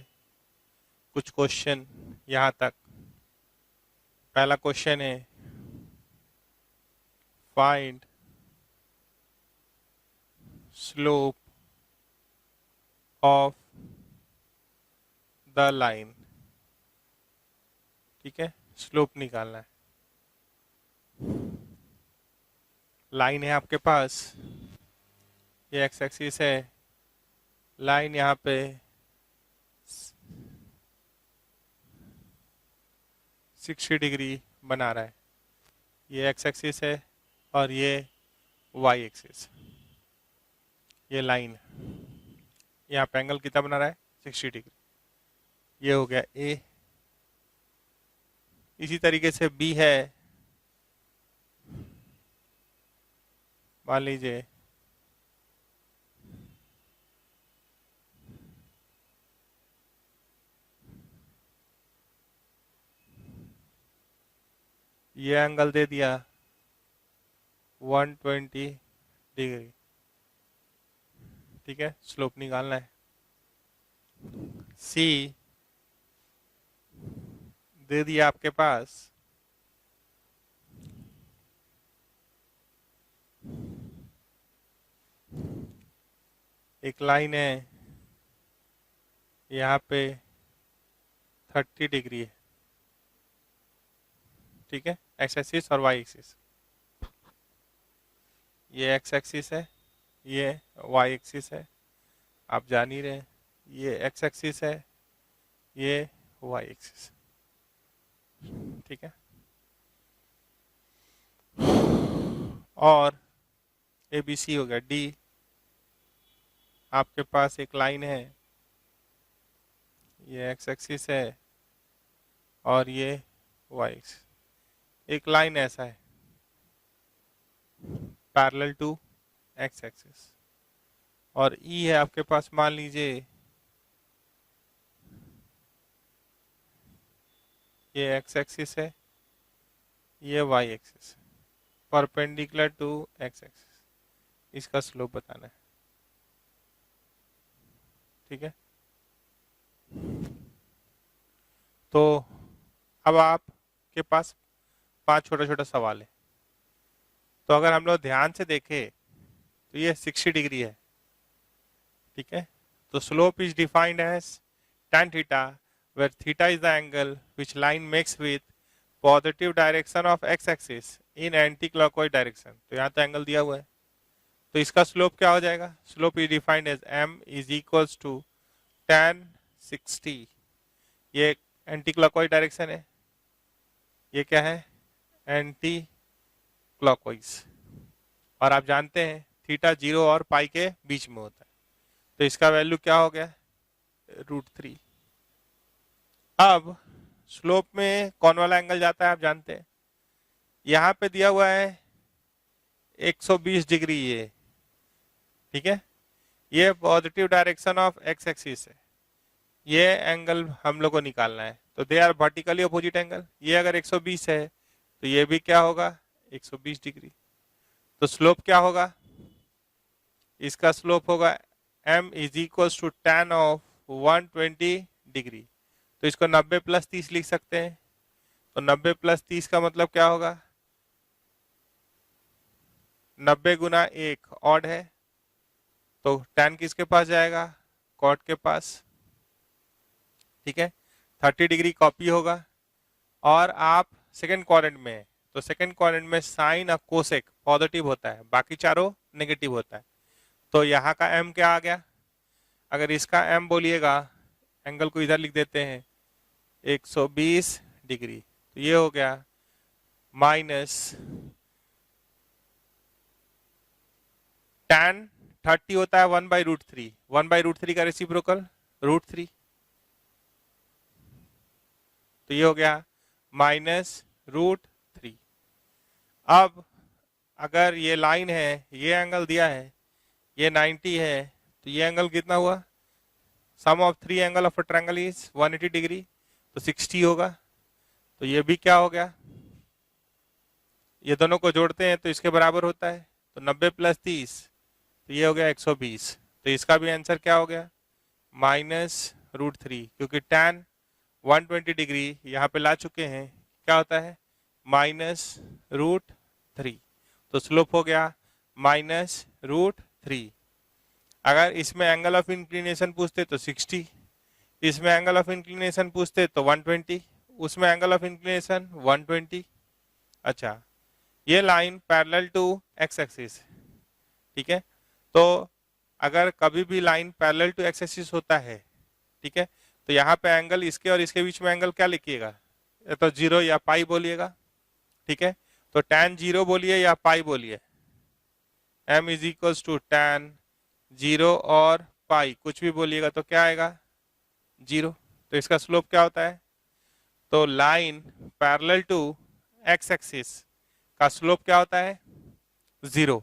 कुछ क्वेश्चन, यहां तक पहला क्वेश्चन है find slope of the line. ठीक है, स्लोप निकालना है। लाइन है आपके पास, ये एक्स एक्सिस है, लाइन यहाँ पे 60 डिग्री बना रहा है। ये एक्स एक्सिस है और ये वाई एक्सिस। ये लाइन यहाँ पे एंगल कितना बना रहा है? 60 डिग्री। ये हो गया ए। इसी तरीके से बी है, मान लीजिए ये एंगल दे दिया 120 डिग्री। ठीक है, स्लोप निकालना है। सी दे दिया आपके पास एक लाइन है यहाँ पे 30 डिग्री है। ठीक है, एक्स एक्सिस और वाई एक्सिस। ये एक्स एक्सिस है, ये वाई एक्सिस है, आप जान ही रहे हैं। ये एक्स एक्सिस है, ये वाई एक्सिस। ठीक है, और ए बी सी हो गया। डी आपके पास एक लाइन है, ये एक्स एक्सिस है और ये वाई एक्सिस। एक लाइन ऐसा है पैरेलल टू एक्स एक्सिस। और ई है आपके पास, मान लीजिए ये एक्स एक्सिस है, ये Y axis, perpendicular to X axis. इसका स्लोप बताना है। ठीक है, तो अब आपके पास 5 छोटा छोटा सवाल है। तो अगर हम लोग ध्यान से देखें तो ये 60 डिग्री है। ठीक है, तो slope is defined as tan theta where theta is the angle which line makes with positive direction of x axis in anti clockwise direction। तो यहाँ तो एंगल दिया हुआ है, तो इसका स्लोप क्या हो जाएगा? Slope is defined as m is equals to tan 60। ये एंटी क्लॉकवाइज डायरेक्शन है, ये क्या है? Anti clockwise. और आप जानते हैं थीटा 0 और पाई के बीच में होता है, तो इसका वैल्यू क्या हो गया? √3। अब स्लोप में कौन वाला एंगल जाता है आप जानते हैं, यहाँ पे दिया हुआ है 120 डिग्री ये। ठीक है, ये positive direction of X axis है, ये एंगल हम लोग को निकालना है। तो they are vertically opposite angle. ये अगर 120 है तो ये भी क्या होगा? 120 डिग्री। तो स्लोप क्या होगा? इसका स्लोप होगा m is equal to tan of 120 degree. तो इसको 90 + 30 लिख सकते हैं। तो 90 + 30 का मतलब क्या होगा? 90 × 1 ऑड है, तो tan किसके पास जाएगा? कॉट के पास, ठीक है, 30 डिग्री कॉपी होगा। और आप सेकेंड क्वाड्रेंट में है, तो सेकेंड क्वाड्रेंट में साइन और कोसेक पॉजिटिव होता है, बाकी चारों नेगेटिव होता है। तो यहाँ का m क्या आ गया, अगर इसका m बोलिएगा, एंगल को इधर लिख देते हैं 120 डिग्री, तो ये हो गया माइनस tan 30 होता है 1/√3, 1/√3 का रेसिप्रोकल √3, तो ये हो गया -√3। अब अगर ये लाइन है, ये एंगल दिया है, ये 90 है, तो ये एंगल कितना हुआ, sum of 3 angle of a triangle is 180 degree, तो 60 होगा। तो ये भी क्या हो गया, ये दोनों को जोड़ते हैं तो इसके बराबर होता है, तो 90 + 30, तो ये हो गया 120। तो इसका भी आंसर क्या हो गया, -√3, क्योंकि tan 120 डिग्री यहाँ पे ला चुके हैं, क्या होता है -√3, तो स्लोप हो गया -√3। अगर इसमें एंगल ऑफ इंक्लिनेशन पूछते तो 60, इसमें एंगल ऑफ इंक्लिनेशन पूछते तो 120, उसमें एंगल ऑफ इंक्लिनेशन 120। अच्छा, ये line parallel to X axis, ठीक है, तो अगर कभी भी line parallel to X axis होता है, ठीक है, तो यहाँ पे एंगल इसके और इसके बीच में एंगल क्या लिखिएगा, या तो 0 या पाई बोलिएगा, ठीक है, तो tan 0 बोलिए या पाई बोलिए, m = tan 0 और पाई कुछ भी बोलिएगा तो क्या आएगा 0। तो इसका स्लोप क्या होता है, तो line parallel to X axis का स्लोप क्या होता है 0,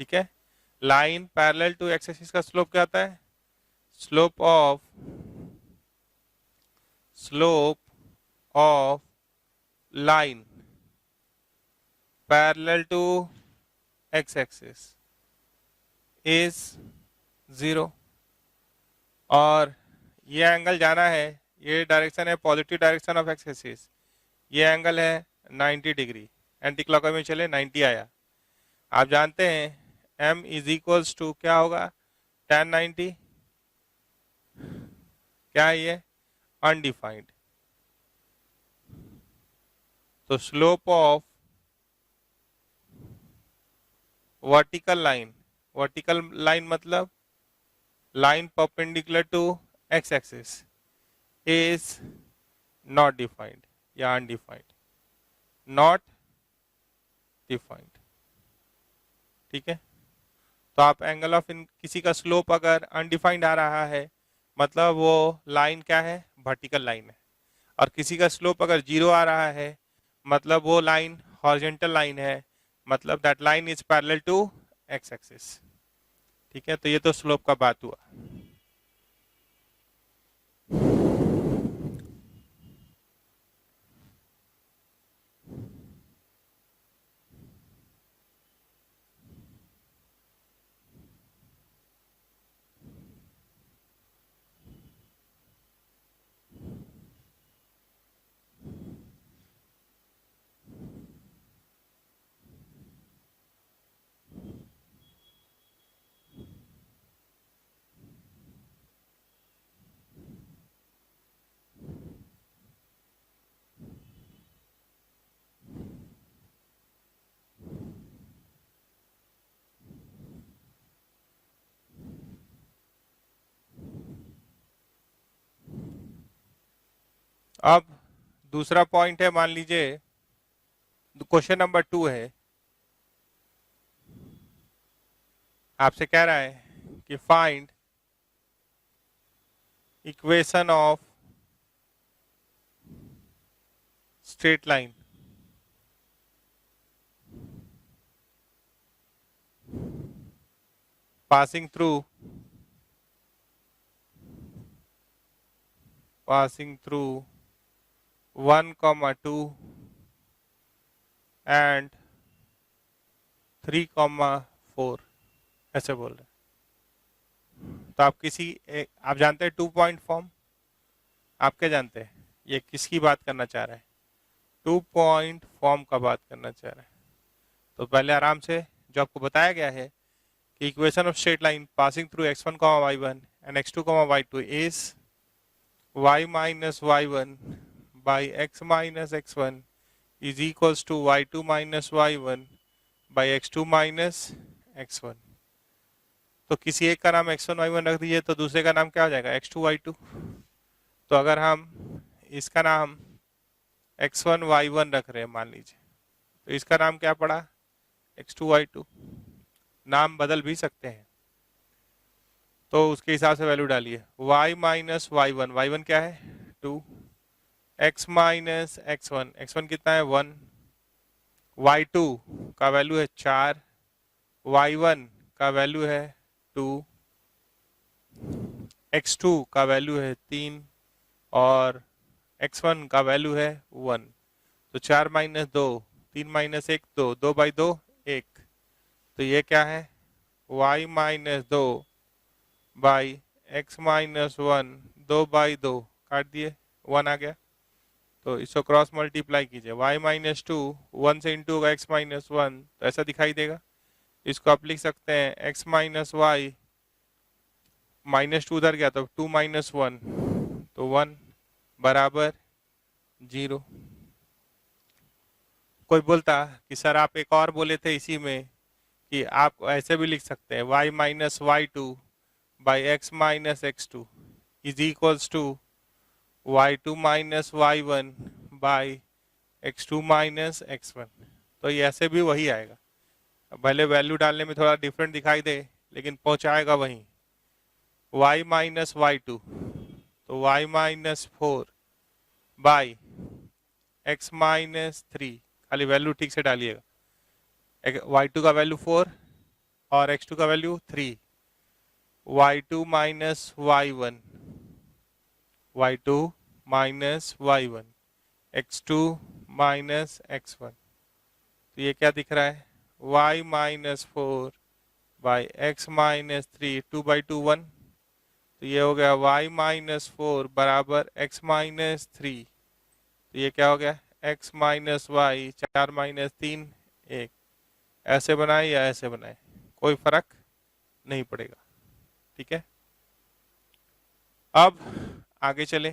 ठीक है, line parallel to X axis का स्लोप क्या होता है, slope of line parallel to X axis is 0। और ये एंगल जाना है, ये डायरेक्शन है positive direction of X axis, ये एंगल है 90 डिग्री, एंटी क्लॉकवाइज में चले 90 आया। आप जानते हैं m = क्या होगा tan 90, क्या है ये अनडिफाइंड, तो स्लोप ऑफ वर्टिकल लाइन मतलब line perpendicular to X axis is not defined या अनडिफाइंड, नॉट डिफाइंड, ठीक है। तो आप एंगल ऑफ किसी का स्लोप अगर अनडिफाइंड आ रहा है मतलब वो लाइन क्या है, वर्टिकल लाइन है, और किसी का स्लोप अगर 0 आ रहा है मतलब वो लाइन हॉरिजॉन्टल लाइन है, मतलब that line is parallel to X axis, ठीक है। तो ये तो स्लोप का बात हुआ। अब दूसरा पॉइंट है, मान लीजिए क्वेश्चन नंबर 2 है, आपसे कह रहा है कि find equation of straight line passing through 1, 2 and 3, 4 ऐसे बोल रहे हैं। तो आप आप जानते हैं 2 पॉइंट फॉर्म, आप क्या जानते हैं ये किसकी बात करना चाह रहे हैं, 2 पॉइंट फॉर्म का बात करना चाह रहे हैं। तो पहले आराम से जो आपको बताया गया है कि equation of straight line passing through x1, y1 and x2 comma y2 is y minus y1 by x minus x1 is equals to y2 minus y1 by x2 minus x1। तो किसी एक का नाम x1 y1 रख दीजिए तो दूसरे का नाम क्या हो जाएगा x2 y2। तो अगर हम इसका नाम x1 y1 रख रहे हैं मान लीजिए, तो इसका नाम क्या पड़ा x2 y2। नाम बदल भी सकते हैं, तो उसके हिसाब से वैल्यू डालिए। y माइनस y1, y1 क्या है 2, x माइनस x1, x1 कितना है 1, y2 का वैल्यू है 4, y1 का वैल्यू है 2, x2 का वैल्यू है 3 और x1 का वैल्यू है 1। तो 4 माइनस 2, 3 माइनस 1 2, 2 बाई 2 1। तो ये क्या है y minus 2 by x minus 1, 2 by 2 काट दिए 1 आ गया। तो इसको क्रॉस मल्टीप्लाई कीजिए, y माइनस 2 1 से इंटू होगा x माइनस 1, तो ऐसा दिखाई देगा। इसको आप लिख सकते हैं x माइनस वाई, माइनस 2 उधर गया तो 2 माइनस 1, तो 1 बराबर 0। कोई बोलता कि सर आप एक और बोले थे इसी में कि आप ऐसे भी लिख सकते हैं y minus y2 by X minus x2 is equals to y2 minus y1 by x2 minus x1। तो ये ऐसे भी वही आएगा, भले वैल्यू डालने में थोड़ा डिफरेंट दिखाई दे लेकिन पहुंचाएगा वहीं। y माइनस y2 तो y minus 4 by x minus 3, खाली वैल्यू ठीक से डालिएगा। y2 का वैल्यू 4 और x2 का value 3, y2 minus y1, y2 minus y1, x2 minus x1। तो ये क्या दिख रहा है y minus 4 by X minus 3, 2 by 2 1। तो ये हो गया y माइनस 4 बराबर x माइनस 3। तो ये क्या हो गया x माइनस वाई, 4 माइनस 3 1। ऐसे बनाए या ऐसे बनाए कोई फर्क नहीं पड़ेगा, ठीक है। अब आगे चले।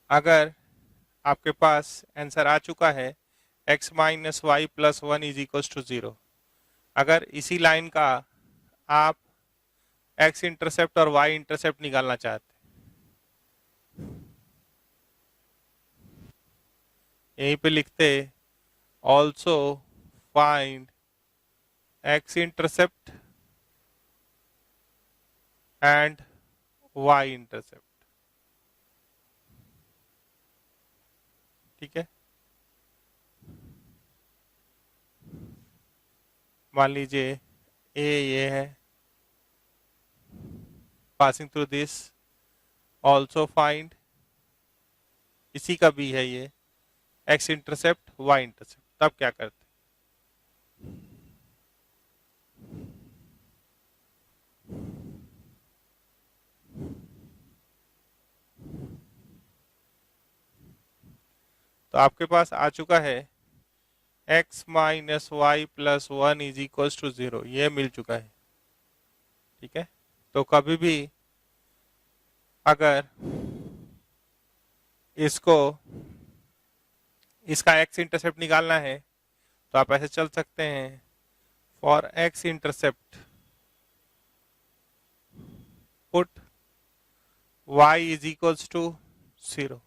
अगर आपके पास आंसर आ चुका है x minus Y plus 1 is equal to 0, अगर इसी लाइन का आप x इंटरसेप्ट और y इंटरसेप्ट निकालना चाहते, यहीं पे लिखते also find x intercept and y intercept, ठीक है। मान लीजिए a ये है, passing through this, also find इसी का भी है ये x इंटरसेप्ट y इंटरसेप्ट। तब क्या करते, तो आपके पास आ चुका है x minus Y plus 1 is equal to 0, ये मिल चुका है, ठीक है। तो कभी भी अगर इसको इसका x इंटरसेप्ट निकालना है तो आप ऐसे चल सकते हैं, for x intercept put y is equals to 0।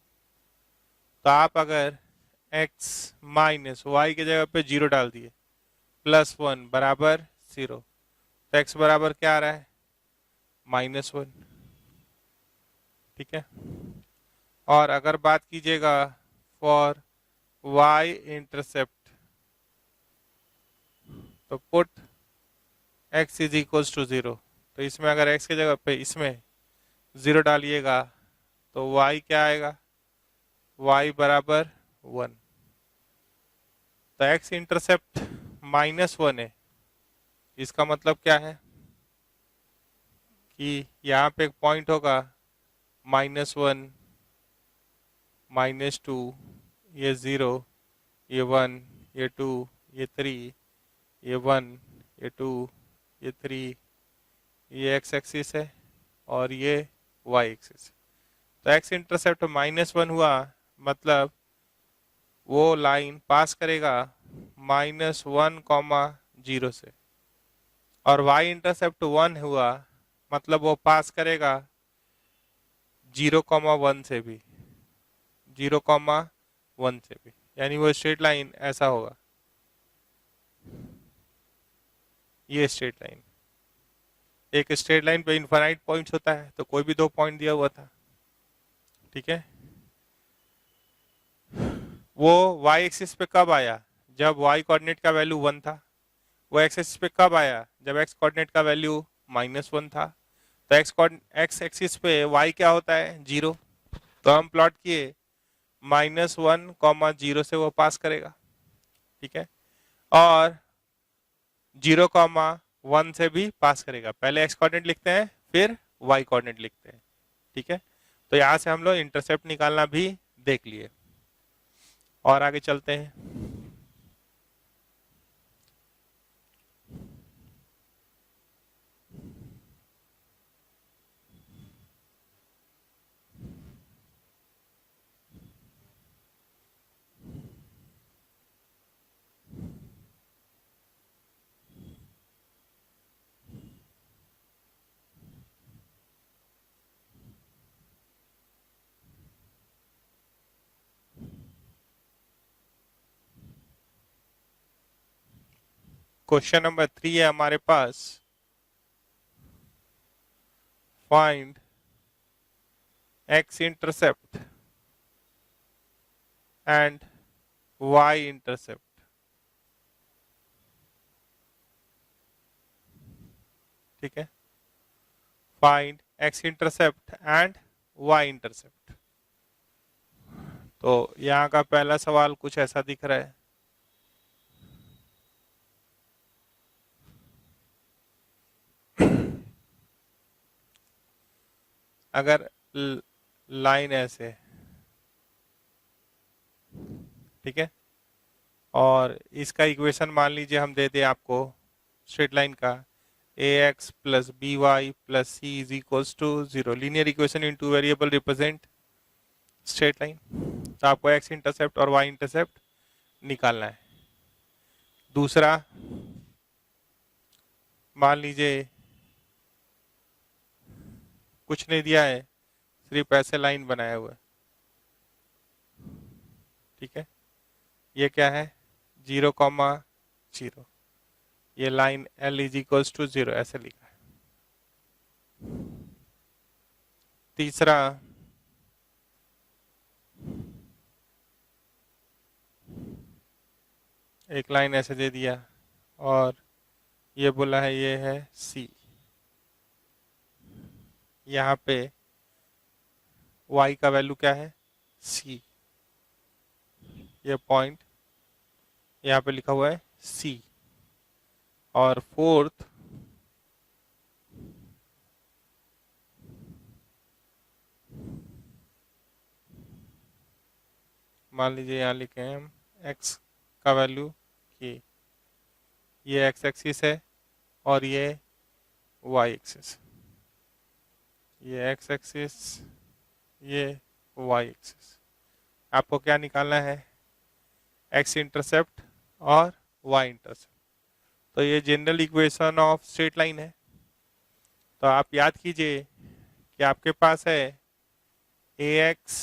तो आप अगर x माइनस वाई की जगह पे 0 डाल दिए, प्लस 1 बराबर 0, तो x बराबर क्या आ रहा है -1, ठीक है। और अगर बात कीजिएगा फॉर y इंटरसेप्ट, तो put x is equals to 0। तो इसमें अगर x की जगह पे इसमें 0 डालिएगा तो y क्या आएगा, y बराबर 1। तो x इंटरसेप्ट -1 है, इसका मतलब क्या है कि यहाँ पे एक पॉइंट होगा -1, -2, ये 0, ये 1, ये 2, ये 3, ये 1, ये 2, ये 3, ये x एक्सिस है और ये y एक्सिस। तो x इंटरसेप्ट -1 हुआ, मतलब वो लाइन पास करेगा -1, 0 से, और y इंटरसेप्ट 1 हुआ, मतलब वो पास करेगा 0, 1 से भी, 0, 1 से भी, यानी वो स्ट्रेट लाइन ऐसा होगा, ये स्ट्रेट लाइन। एक स्ट्रेट लाइन पे इनफाइनाइट पॉइंट्स होता है, तो कोई भी 2 पॉइंट दिया हुआ था, ठीक है। वो y एक्सिस पे कब आया? जब y कोऑर्डिनेट का वैल्यू 1 था। वो x एक्सिस पे कब आया? जब x कोऑर्डिनेट का वैल्यू -1 था। तो x एक्सिस पे y क्या होता है? 0। तो हम प्लॉट किए -1, 0 से वो पास करेगा, ठीक है, और 0, 1 से भी पास करेगा। पहले x कोऑर्डिनेट लिखते हैं, फिर y कोऑर्डिनेट लिखते हैं, ठीक है। तो यहां से हम लोग इंटरसेप्ट निकालना भी देख लिए, और आगे चलते हैं। क्वेश्चन नंबर 3 है हमारे पास, find x intercept and y intercept. ठीक है, find x intercept and y intercept. तो यहाँ का पहला सवाल कुछ ऐसा दिख रहा है, अगर लाइन ऐसे, ठीक है, और इसका इक्वेशन मान लीजिए हम दे दें आपको स्ट्रेट लाइन का, ax plus by plus c is equals to 0। Linear equation in two variable represent straight line. तो आपको x इंटरसेप्ट और y इंटरसेप्ट निकालना है। दूसरा, मान लीजिए कुछ नहीं दिया है, सिर्फ ऐसे लाइन बनाया हुआ है, ठीक है। ये क्या है? 0, 0। ये line l is equals to 0 ऐसे लिखा है। तीसरा, एक लाइन ऐसे दे दिया और ये बोला है ये है c। यहाँ पे y का वैल्यू क्या है? c। ये पॉइंट यहाँ पे लिखा हुआ है c। और फोर्थ, मान लीजिए यहाँ लिखे हैं हम x का वैल्यू कि ये x एक्सिस है और ये y एक्सिस, ये x एक्सिस, ये y एक्सिस। आपको क्या निकालना है? x इंटरसेप्ट और y इंटरसेप्ट। तो ये general equation of straight line है। तो आप याद कीजिए कि आपके पास है ax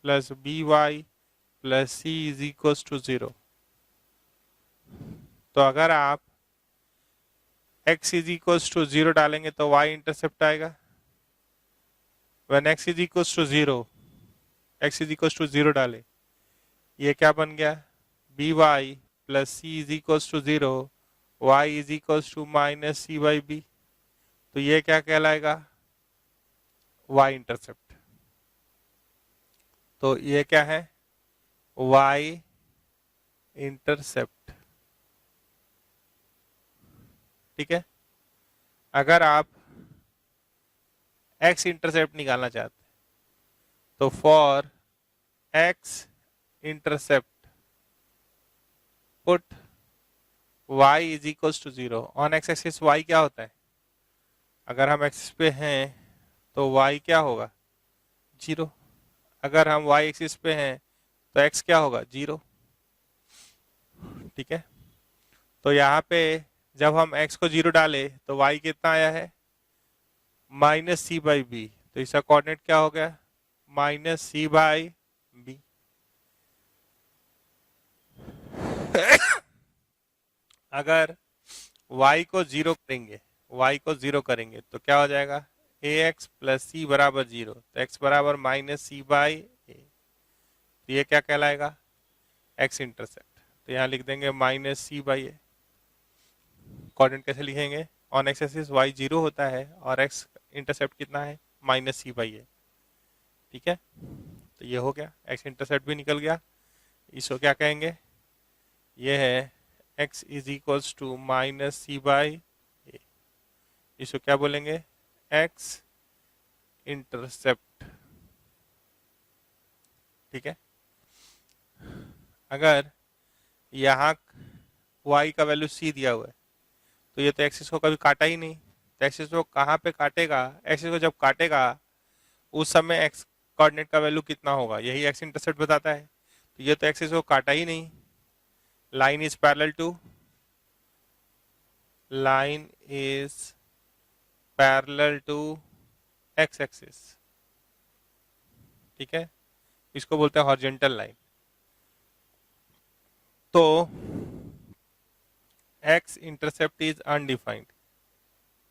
plus by plus c is equal to 0। तो अगर आप x इज इक्वल टू 0 डालेंगे तो y इंटरसेप्ट आएगा। when x is equal to 0, x is equal to 0 डाले, ये क्या बन गया? by plus c is equal to 0, y is equal to minus c by B. तो ये क्या कहलाएगा? y intercept. तो ये क्या है? y इंटरसेप्ट, ठीक है। अगर आप x इंटरसेप्ट निकालना चाहते हैं तो for x intercept put y is equals to 0। On X axis y क्या होता है? अगर हम एक्सिस पे हैं तो y क्या होगा? 0। अगर हम y एक्सिस पे हैं तो x क्या होगा? 0। ठीक है, तो यहाँ पे जब हम x को 0 डाले तो y कितना आया है? -c/b। तो इसका कोऑर्डिनेट क्या हो गया? -c/b। अगर y को 0 करेंगे, y को 0 करेंगे तो क्या हो जाएगा? ax प्लस सी बराबर 0। तो x बराबर -c/a। तो ये क्या कहलाएगा? x intercept. तो यहाँ लिख देंगे -c/a। कोऑर्डिनेट कैसे लिखेंगे? ऑन एक्स एक्सिस y 0 होता है और x इंटरसेप्ट कितना है? -c/a। ठीक है, तो ये हो गया, x इंटरसेप्ट भी निकल गया। इसको क्या कहेंगे? ये है x is equals to -c/a। इसको क्या बोलेंगे? x intercept. ठीक है, अगर यहाँ y का वैल्यू c दिया हुआ है तो ये तो एक्सिस को कभी काटा ही नहीं। तो एक्सिस को कहाँ पे काटेगा? एक्सिस को जब काटेगा उस समय एक्स कोऑर्डिनेट का वैल्यू कितना होगा, यही एक्स इंटरसेप्ट बताता है। तो ये तो एक्सिस को काटा ही नहीं। Line is parallel to X axis. ठीक है, इसको बोलते हैं हॉरिजॉन्टल लाइन। तो X intercept is undefined,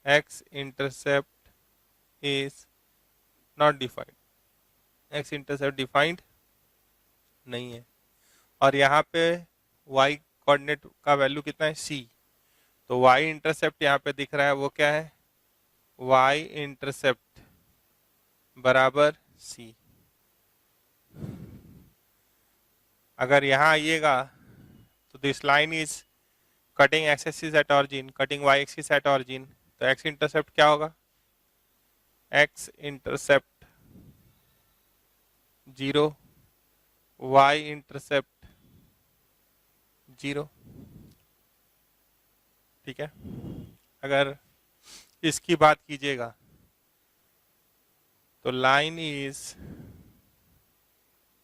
X intercept is not defined, X intercept defined नहीं है। और यहाँ पे y कोऑर्डिनेट का वैल्यू कितना है? c। तो y इंटरसेप्ट यहाँ पे दिख रहा है, वो क्या है? y इंटरसेप्ट बराबर c। अगर यहाँ आइएगा तो this line is cutting x axis at origin, cutting y axis at origin. तो x इंटरसेप्ट क्या होगा? x intercept 0, y intercept 0। ठीक है, अगर इसकी बात कीजिएगा तो line is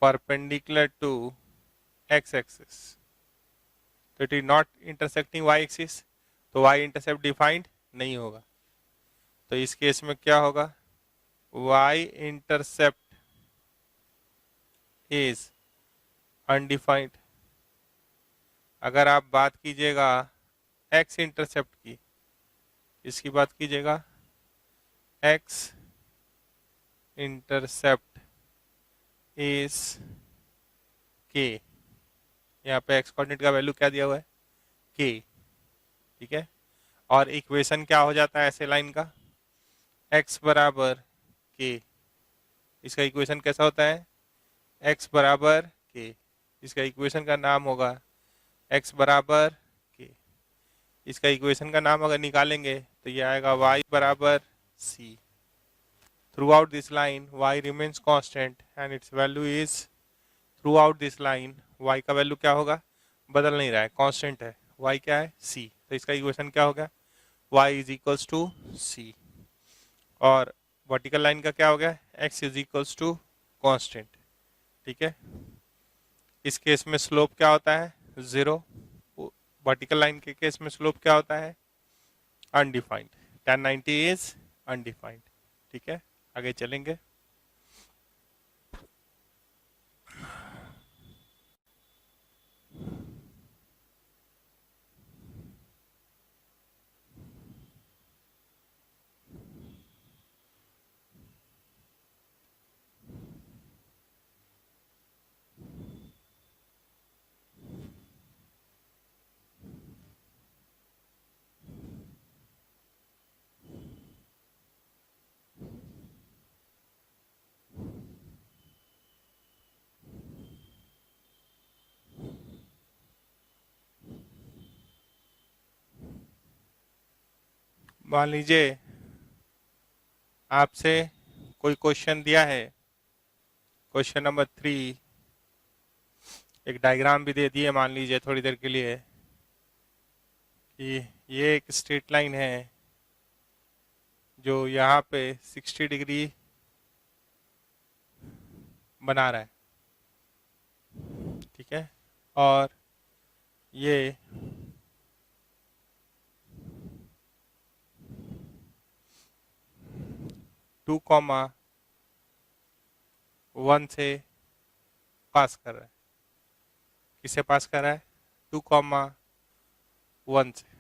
perpendicular to x axis, तो it is not intersecting y axis. तो y इंटरसेप्ट डिफाइंड नहीं होगा। तो इस केस में क्या होगा? y intercept is undefined. अगर आप बात कीजिएगा x इंटरसेप्ट की, इसकी बात कीजिएगा, x इंटरसेप्ट इज k। यहाँ पे x कोऑर्डिनेट का वैल्यू क्या दिया हुआ है? k। ठीक है, और इक्वेशन क्या हो जाता है ऐसे लाइन का? x बराबर k। इसका इक्वेशन कैसा होता है? x बराबर k। इसका इक्वेशन का नाम होगा x बराबर k। इसका इक्वेशन का नाम अगर निकालेंगे तो ये आएगा y बराबर c। Through out this line y remains constant and it's value is, through out this line y का वैल्यू क्या होगा? बदल नहीं रहा है, कांस्टेंट है। y क्या है? c। तो इसका इक्वेशन क्या हो गया? y is equals to c। और वर्टिकल लाइन का क्या हो गया? x is equals to constant. ठीक है, इस केस में स्लोप क्या होता है? 0। वर्टिकल लाइन के केस में स्लोप क्या होता है? अनडिफाइंड। tan 90 is undefined. ठीक है, आगे चलेंगे। मान लीजिए आपसे कोई क्वेश्चन दिया है, क्वेश्चन नंबर 3, एक डायग्राम भी दे दिए मान लीजिए थोड़ी देर के लिए, कि ये एक स्ट्रेट लाइन है जो यहाँ पे 60 डिग्री बना रहा है, ठीक है, और ये टू कॉमा 1 से पास कर रहा है। किसे पास कर रहा है? 2,1 से।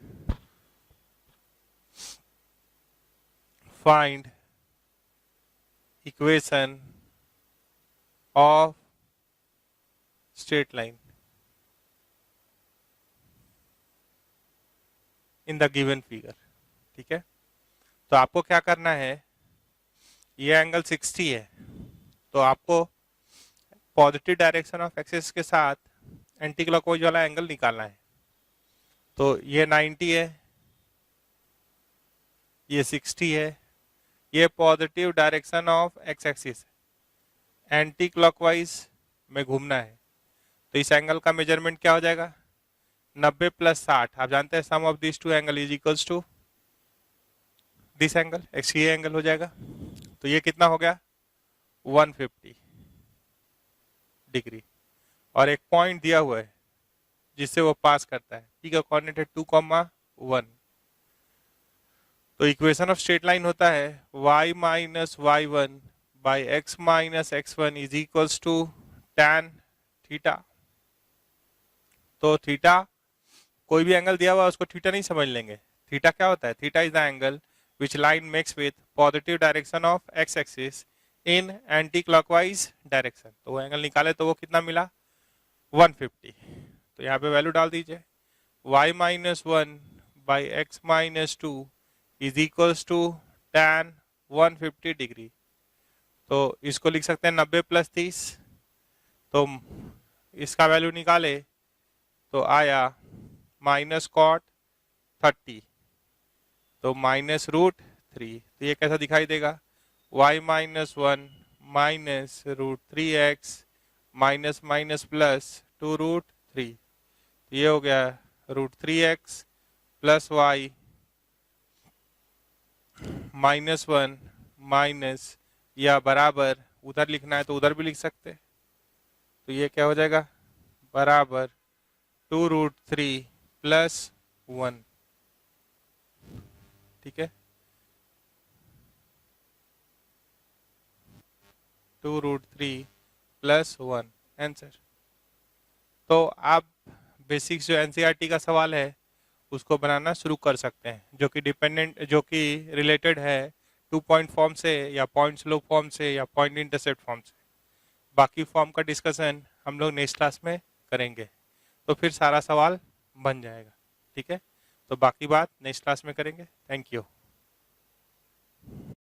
Find equation of straight line in the given figure, ठीक है। तो आपको क्या करना है, ये एंगल 60 है, तो आपको पॉजिटिव डायरेक्शन ऑफ एक्सिस के साथ एंटी क्लॉकवाइज वाला एंगल निकालना है। तो ये 90 है, ये 60 है, ये positive direction of X axis है, एंटी क्लॉकवाइज में घूमना है। तो इस एंगल का मेजरमेंट क्या हो जाएगा? 90 + 60। आप जानते हैं sum of this two angle is equals to this angle, ये एंगल हो जाएगा। तो ये कितना हो गया? 150 डिग्री। और एक पॉइंट दिया हुआ है जिससे वो पास करता है, ठीक है, कोऑर्डिनेट है 2,1। तो इक्वेशन ऑफ स्ट्रेट लाइन होता है y - y1 by x - x1 is equals to tan theta. तो थीटा, कोई भी एंगल दिया हुआ उसको थीटा नहीं समझ लेंगे। थीटा क्या होता है? Theta is the angle which line makes with positive direction of X axis in anti clockwise direction. तो वो एंगल निकाले तो वो कितना मिला? 150। तो यहाँ पे वैल्यू डाल दीजिए, y - 1 by x - 2 is equals to tan 150 degree. तो इसको लिख सकते हैं 90 + 30। तो इसका वैल्यू निकाले तो आया -cot 30, तो -√3। तो ये कैसा दिखाई देगा? y - 1 -√3x minus plus 2√3। तो ये हो गया √3x + y -1 माइनस या बराबर, उधर लिखना है तो उधर भी लिख सकते हैं। तो ये क्या हो जाएगा? बराबर 2√3 + 1, ठीक है, 2√3 + 1 आंसर। तो आप बेसिक्स जो एनसीईआरटी का सवाल है उसको बनाना शुरू कर सकते हैं, जो कि रिलेटेड है 2 पॉइंट फॉर्म से या पॉइंट स्लोप फॉर्म से या पॉइंट इंटरसेप्ट फॉर्म से। बाकी फॉर्म का डिस्कशन हम लोग नेक्स्ट क्लास में करेंगे, तो फिर सारा सवाल बन जाएगा, ठीक है। तो बाकी बात नेक्स्ट क्लास में करेंगे। Thank you.